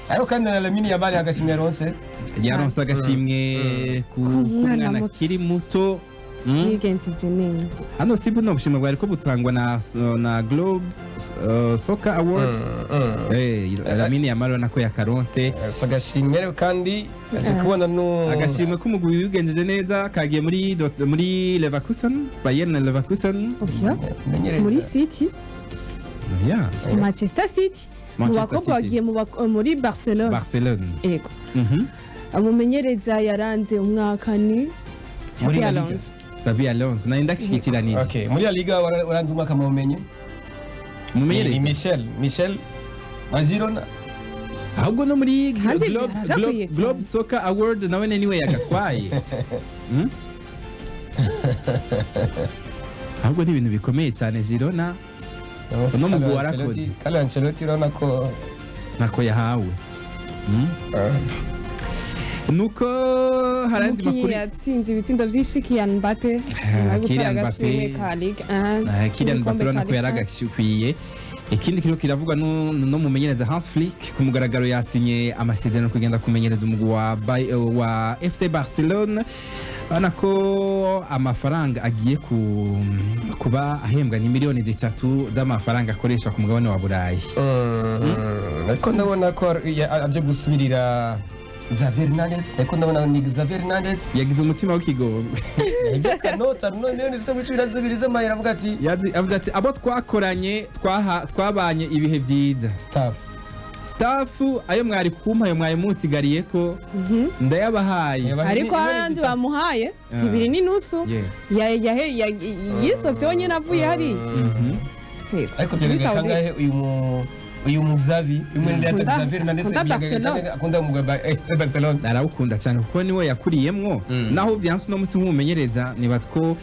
ayo kandi na Lamine Yamal agashimye yaronse agashimwe ku mwana kiri muto yigenjeje neza hano sibu no bushimwe bwari ko butangwa na Globe Soccer Award Lamine Yamal nako yakaronse sagashimwe kandi aje kubona no agashimwe k'umugwi wigenjeje neza kagiye muri Leverkusen Bayern Leverkusen muri City Manchester City mu bakobwa bagiye muri Barcelona ego amumenyereza yaranze umwaka ni Xabi Alonso naenda kushikiranije okay muri La Liga waranze umwaka mumenye Michel Majirona ahubwo no muri Globe Soccer Award nawe niwe yagatwaye ahubwo ni ibintu bikomeye cyane Girona no mu warakoze Carlo Ancelotti ronako nako yahawe nuko harandi makuru yatsinze ibitsindo byinshi Kylian Mbappe Kylian Mbappe nako yaragashyukwiye ikindi kiro kiravugwa no mumenyereza Hans Flick ku mugaragaro yasinye amasezerano kugenda kumenyereza umugwi wa FC Barcelona anako amafaranga agiye kuba ahembwa ni miliyoni 3 z'amafaranga akoresha ku mugabane wa Burayi ariko ndabona ko aje gusubirira Xavi Hernandez ariko ndabona ni Xavi Hernandez yagize umutima w'ikigongo kanota none niziko bicira zibirize mayira avuga ati abo twakoranye twabanye ibihe byiza staff ayo mwari kumpa ayo mwari munsigariye ko ndayabahaye ariko harandi bamuhaye 2.5 yisofye wonyine avuye hari ariko byereka ngahe uyu Muzavi umwenda Xavi Hernandez akunda mu Barcelona arawukunda cyane kuko niwe yakuriyemwo naho byansu no musi nk'umumenyereza nibatko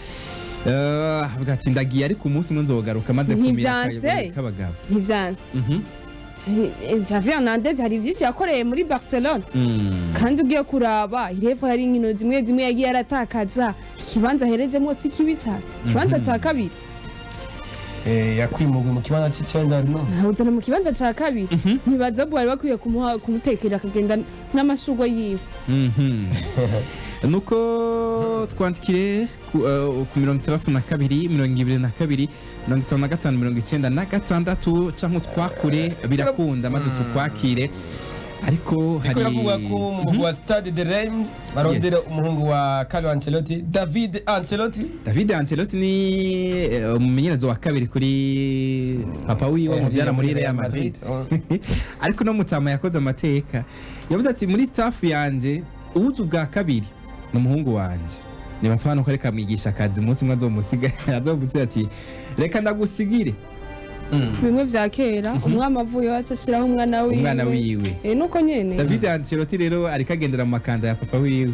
avuga ati ndagiye ariko umunsi umwe nzogaruka maze kumira kabagabo ntibyanse Xavi Hernandez hari byinshi yakoreye muri Barcelona kandi ugiye kuraba irevo hari inkino zimwe yagiye aratakaza ikibanza herejemo si kibi cyane ikibanza cya kabiri yakwimugwe mu kibanza cy'icenda no ntawuzana mu kibanza cya kabiri ntibaza bwari bakwiye kumutekera akagenda n'amashurwe yiwe nuko twandikire ku 32 22 55 96 canke twakure birakunda maze tukwakire ariko hari kuvuga ko mu wa Stade de Reims barondera umuhungu wa Carlo Ancelotti David Ancelotti ni umumenyereza wa kabiri kuri papa wiwe mubyara muri Real Madrid ariko no mutama yakoze amateka yavuze ati muri staff yanje ubuzu bwa kabiri n'umuhungu wanje nibasobanura ko reka mwigisha akazi umunsi umwe azomusiga azobutse ati reka ndagusigire bimwe vya kera umwama avuye wacashiraho umwana wiwe nuko nyene David Ancelotti rero ariko agendera mu makanda ya papa wiwe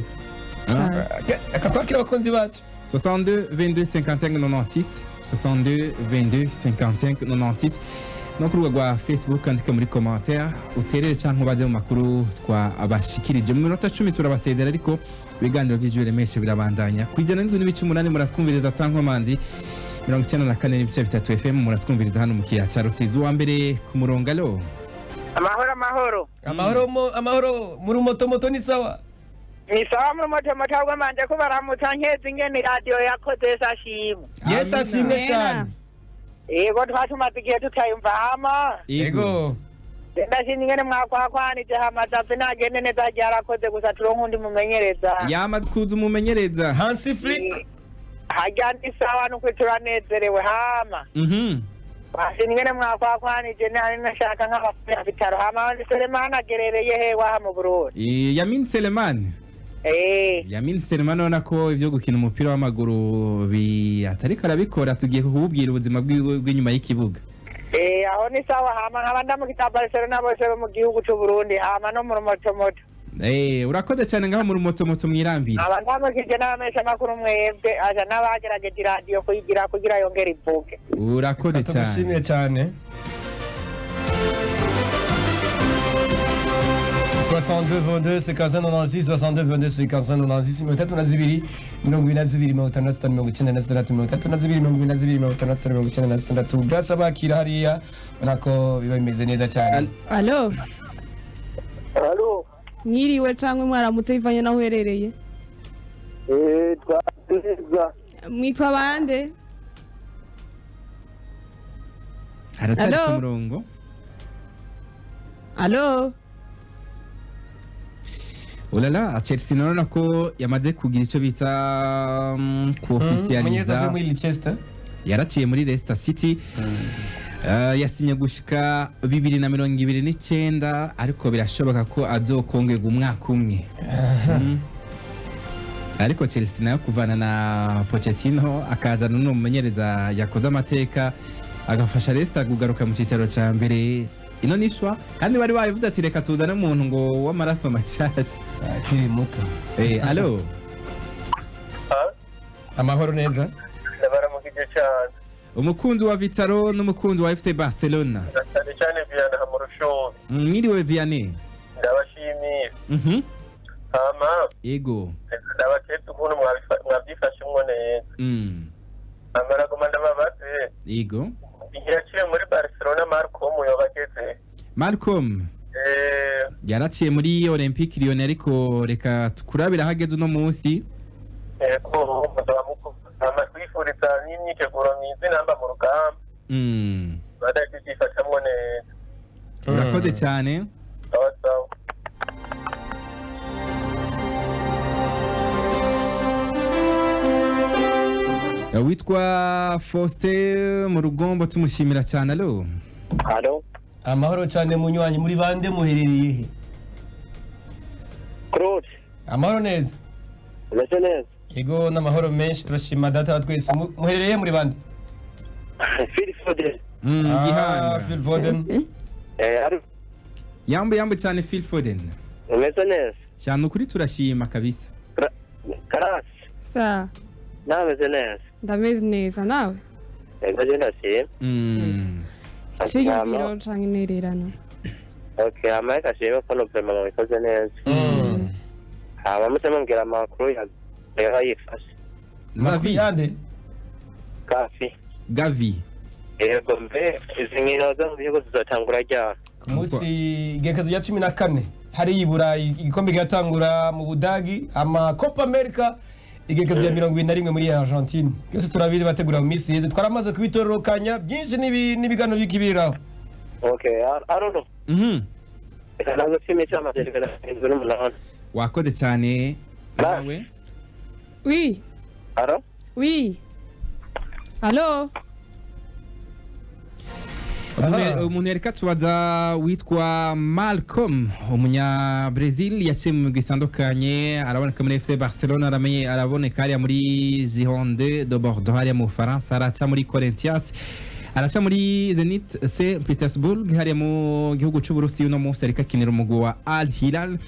akatwakira abakunzi bacu 62 22 55 96 62 22 55 96 no ku rubuga rwa Facebook andika muri commentaire uterere canke ubaze mu makuru abashikirije mu minota 10 turabasezera ariko ibiganiro vy'ijure meshe birabandanya kwijana n'8 muratwumviriza tankomanzi 94.3 FM muratwumviriza hano mu kiya ca Rusizi wa mbere ku murongo alo amahoro muri moto ni sawa ni sawa muri moto ahubwo manje ko baramutsa nkeze ingene radio yakoze sashimwe yes ashimwe cyane yego twatumaze igihe tutayumva hama yego ndashimye ingene mwakwakwanije hama Xavi nagende neza ryarakoze gusa turonka undi mumenyereza yamaze kuza umumenyereza Hans Flick hajya ndi sawa nuko turanezerewe hama basi ingene mwakwakwanije nari nashaka nk'abafana bitaro hama Selemani agerereye hewa ha mu Burundi Yamin Selemani Yamin Selemani ubona ko ibyo gukina umupira w'amaguru atari karabikora tugiye kukubwira ubuzima bw'inyuma y'ikibuga aho ni sawa hama nk'abanda mu kitaba Barcelona bose bo mu gihugu cy'u Burundi hama no mu moto urakoze cyane ngaho muri moto mwirambira abandamukije n'abamesha makuru mwebwe aja n'abagerageje radio kugira yongera ivuge urakoze cyane tugushimiye cyane 62 22 56 62 22 56 mitatu na zibiri mirongo ine na zibiri mirongo itanu na zitanu mirongo icyenda na zitandatu mirongo itatu na zibiri mirongo ine na zibiri mirongo itanu na zitanu mirongo icyenda na zitandatu grasa bakira hariya ubona ko biba bimeze neza cyane alo mwiriwe cyangwa mwaramutse bivanye naho uherereye twateza mwitwa bande? Haracyari Hello? ku murongo. Allo? Ulala Chelsea naona ko yamaze kugira ico bita ku officializa muri Leicester yaraciye muri Leicester City yasinye gushika 2029 ariko birashoboka ko azokongega umwaka umwe ariko Chelsea nayo kuvana na Pochettino akazana n'umumenyereza yakoze amateka agafasha Leicester kugaruka mu cicaro ca mbere ino nishwa kandi bari bayivuze ati reka tuzane umuntu ngo w'amaraso mashasha akiri muto. Allo Amahoro neza. Ndabaramukije cyane. umukunzi wa Vitaro n'umukunzi wa FC Barcelona cyane Vianney hamurusho. mwiriwe Vianney Ndabashimiye. Hama yego ndabaketse ukuntu mwabyifashemo neza. Amaragoma ndababaze. yego Yaciye muri Barcelona Malcolm yobageze. Malcolm yaraciye muri Olympique Lyon ariko reka tukurabira hageze uno munsi Ko amatwifuriza n'imyiteguro myiza namba mu rugamba. Badabyifashamo neza. urakoze cyane Sawa. witwa Faustin mu rugombo tumushimira cyane. Allo Allo. Amahoro cyane munywanyi muri bande muherereye he? Claude. Amahoro neza. Umeze neza. Yego n'amahoro menshi turashima data wa twese muherereye muri bande? Phil Foden. Gihanga Phil Foden. yambo cyane Phil Foden Umeze neza. cyane ukuri turashima kabisa. Karasi. Sa. Nameze neza. Ndameze neza nawe? Ego je ndashimye. Shiga biro canke intererano. Okay, amaheka shimye ko no prema mwikoze neza. Mutse mumbwira amakuru ya yifashe. Zavi ande Gavi. Ego mbe izi nkino zo mu bihugu zizotangura ryari? ku munsi gekazo ya 14 hari iburayi igikombe gatangura mu Budagi ama Copa America igekazo ya 21 muri Argentine. Byose turabiri bategura mu misi yeze twaramaze kubitororokanya byinshi n'ibigano by'ikibiraho. Okay, I don't know. Nazo kimwe cy'amategeko n'umunani. wakoze cyane nawe. Oui. Allo? Oui. Allo? umuntu yereka tubaza witwa Malcolm umunya Brazil yaciye mu gisandukanye araboneka muri FC Barcelona araboneka hariya muri Gironde de Bordeaux hariya mu Faransa araca muri Corinthians araca muri Zenit St Petersburg hariya mu gihugu cy'Uburusiya no munsi ariko akinira umugwi wa Al Hilal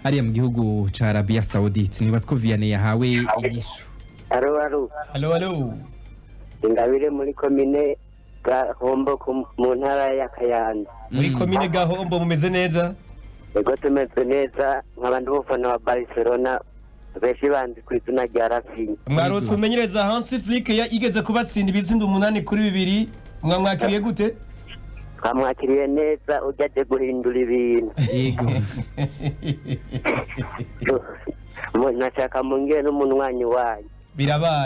hariya mu gihugu ca Arabia Saudite. Nibaza ko Vianney yahawe inyishu. Allo. Ingabire muri komine Gahombo mu ntara ya Kayanza. Muri komine Gahombo mumeze neza? Ego tumeze neza nk'abandi bafana wa Barcelona beshi banzi ku izina rya Rafinha. Mwarose umenyereza Hansi Flick igeze kubatsinda ibitsindo 8-2 mwamwakiriye gute? Twamwakiriye neza ujyaje guhindura ibintu. Yego. Nashaka mungire n'umunwanyi wanyu.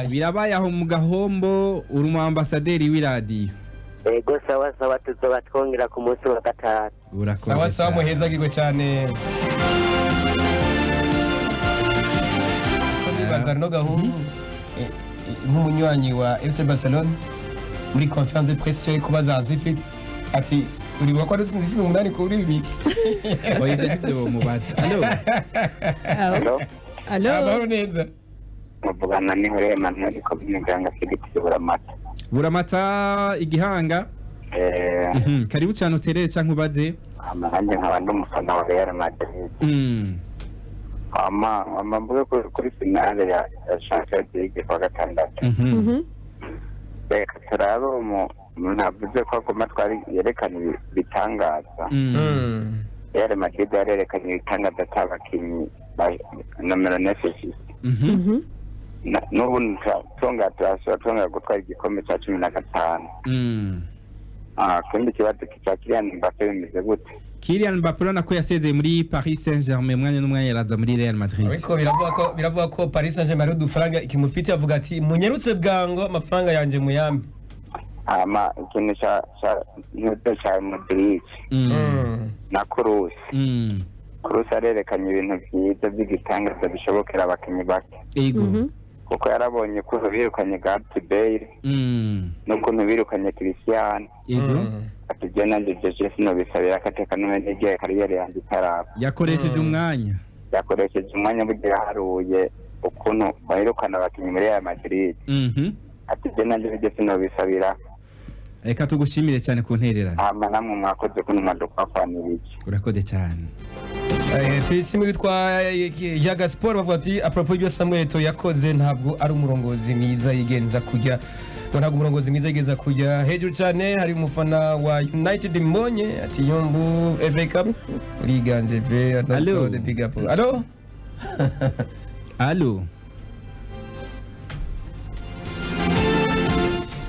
Birabaye aho mu Gahombo uri mu ambasaderi w'iradiyo. Ego sawa tuzoba twongera ku munsi wa gatatu. Sawa muheza gigo cyane. Bazarno Gahombo nk'umunywanyi wa FC Barcelona muri conference de presse ko bazazifite ati uri wakora sinzi umunani kuri bibi. Oyite nibyo mubaza. Allo. Amahoro neza. Muvugana ni hore Emmanuel ko bimuganga Philippe Buramata igihanga. Karibu cyane uterere cyangwa ubaze. Amahanje nk'abandi umufana wa Real Madrid. Mvuga kuri finale ya Champions League kwa gatandatu. Reka turabe navuze ko agoma twari yerekana ibitangaza. Real Madrid yarerekanye ibitangaza by'abakinnyi nomero 9. N'ubu turashobora gutwara igikombe cya 15. Kundi kibazo cya Kylian Mbappe bimeze gute? Kylian Mbappé urabona ko yasezeye muri Paris Saint-Germain umwanya n'umwanya yaraza muri Real Madrid. Ariko biravuga ko Paris Saint-Germain ari udufaranga ikimufite avuga ati munyarutse bwango amafaranga yanje muyambe. Ikintu cya Madrid na KURI. KURI arerekanye ibintu byiza by'igitangaza bishobokera abakinnyi bake. Yego. Kuko yarabonye ko birukanye Gareth Bale n'ukuntu birukanye Cristiano. Yego. Ati je nanje Jeff no bisabira kateka n'egiye kariyeri yanjye itaraba. Yakoresheje umwanya bugira haruye ukuntu bayirukana abakinnyi muri Real Madrid. Ati je nanje Jeff no bisabira. Reka tugushimire cyane ku ntererano. Namwe mwakoze kuno maduka kwaniriki. Urakoze cyane. Tuyishime witwa Yaga Sport bavuga ati apropos y'ibyo Samuel Eto'o yakoze ntabwo ari umurongozi mwiza yigenza kujya ntabwo umurongozi mwiza yigeza kujya hejuru cyane. Hari umufana wa United Mbonye ati Yombu FA Cup uriganje be Allo the big up. Allo Allo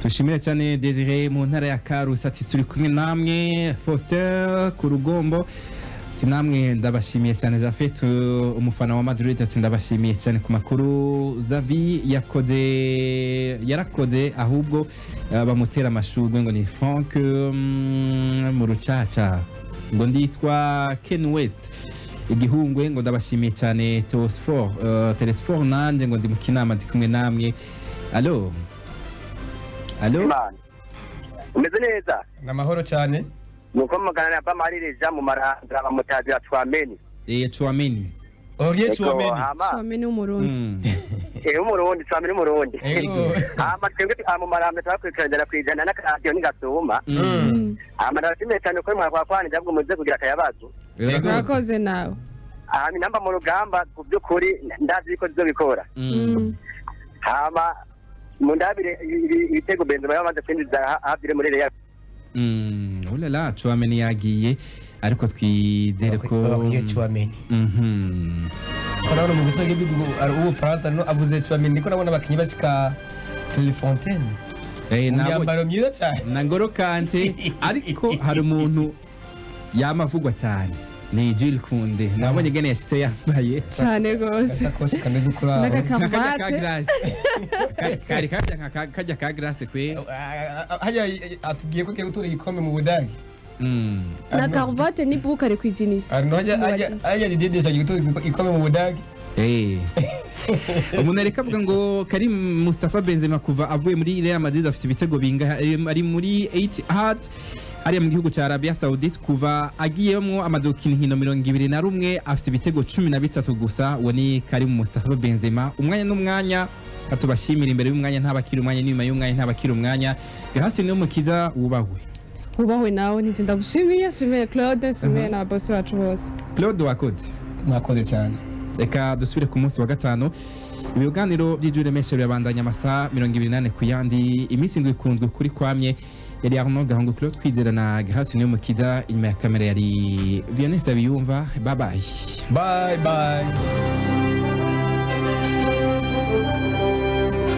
Tushimire cyane Desire mu ntara ya Karusi ati turi kumwe namwe. Foster ku Rugombo ati namwe ndabashimiye cyane. Jafet umufana wa Madrid ati ndabashimiye cyane ku makuru. Zavi yarakoze ahubwo bamutera amashugwe ngo ni Frank mu rucaca ngo nditwa Ken West igihungwe ngo ndabashimiye cyane. Telesfor nanjye ngo ndi mu kinama ndi kumwe namwe. Allo umeze neza? Namahoro cyane. Nuko mugana na bamaririza mu marandra bamutazira Chouameni. Chouameni. Oriye Chouameni. Chouameni umurundi. Umurundi Chouameni umurundi. Twebwe mu marandra twakwikirana kwijana n'akadiyo n'gasuma. Ndatimye cyane ko mwakwakwani ndabwo muze kugira akayabazo. Urakoze nawe. Namba mu rugamba ku by'ukuri ndazi ko zizobikora. Mundabire ibitego Benzema yamaze kwinjiza habire muri Real. Ulala Chouameni yagiye ariko twizere ko Chouameni. Kono mu bisage ubu France no abuze Chouameni niko nabona abakinyi bashika Telefontaine. Nabo myiza cyane. N'Ngolo Kante ariko hari umuntu yamavugwa cyane. Ni Jules Koundé nabonye gene yashite yambaye cyane gose sakoshi kameze kuri aho kari kajya ka grace kwe hajya atugiye ko kero turi ikombe mu Budage na karvate ni bukare kwijinisi arno hajya didedesha gituri ikombe mu Budage. Umuntu areka avuga ngo Karim Mustafa Benzema kuva avuye muri Real Madrid afite ibitego binga ari muri 8 Heart hariya mu gihugu cya Arabia Saudite kuva agiyemo amaze gukina inkino 21 afite ibitego 13 gusa. Uwo ni Karim Mustafa Benzema. Umwanya n'umwanya atubashimira imbere y'umwanya ntabakira umwanya n'inyuma y'umwanya ntabakira umwanya. Gahasi niyo mukiza wubahwe nawe nti ndagushimiye. Shimiye Claude, shimiye na boss wacu bose. Claude mwakoze cyane. Reka dusubire ku munsi wa gatanu. Ibiganiro by'ijure meshe birabandanya amasaha 28 ku yandi iminsi ndwi kundwe kuri kwamye. Yari Arnaud Gahungu Claude twizera na Gahasi niyo mukiza. Inyuma ya kamera yari Vianney Sabiyumva. Bye bye.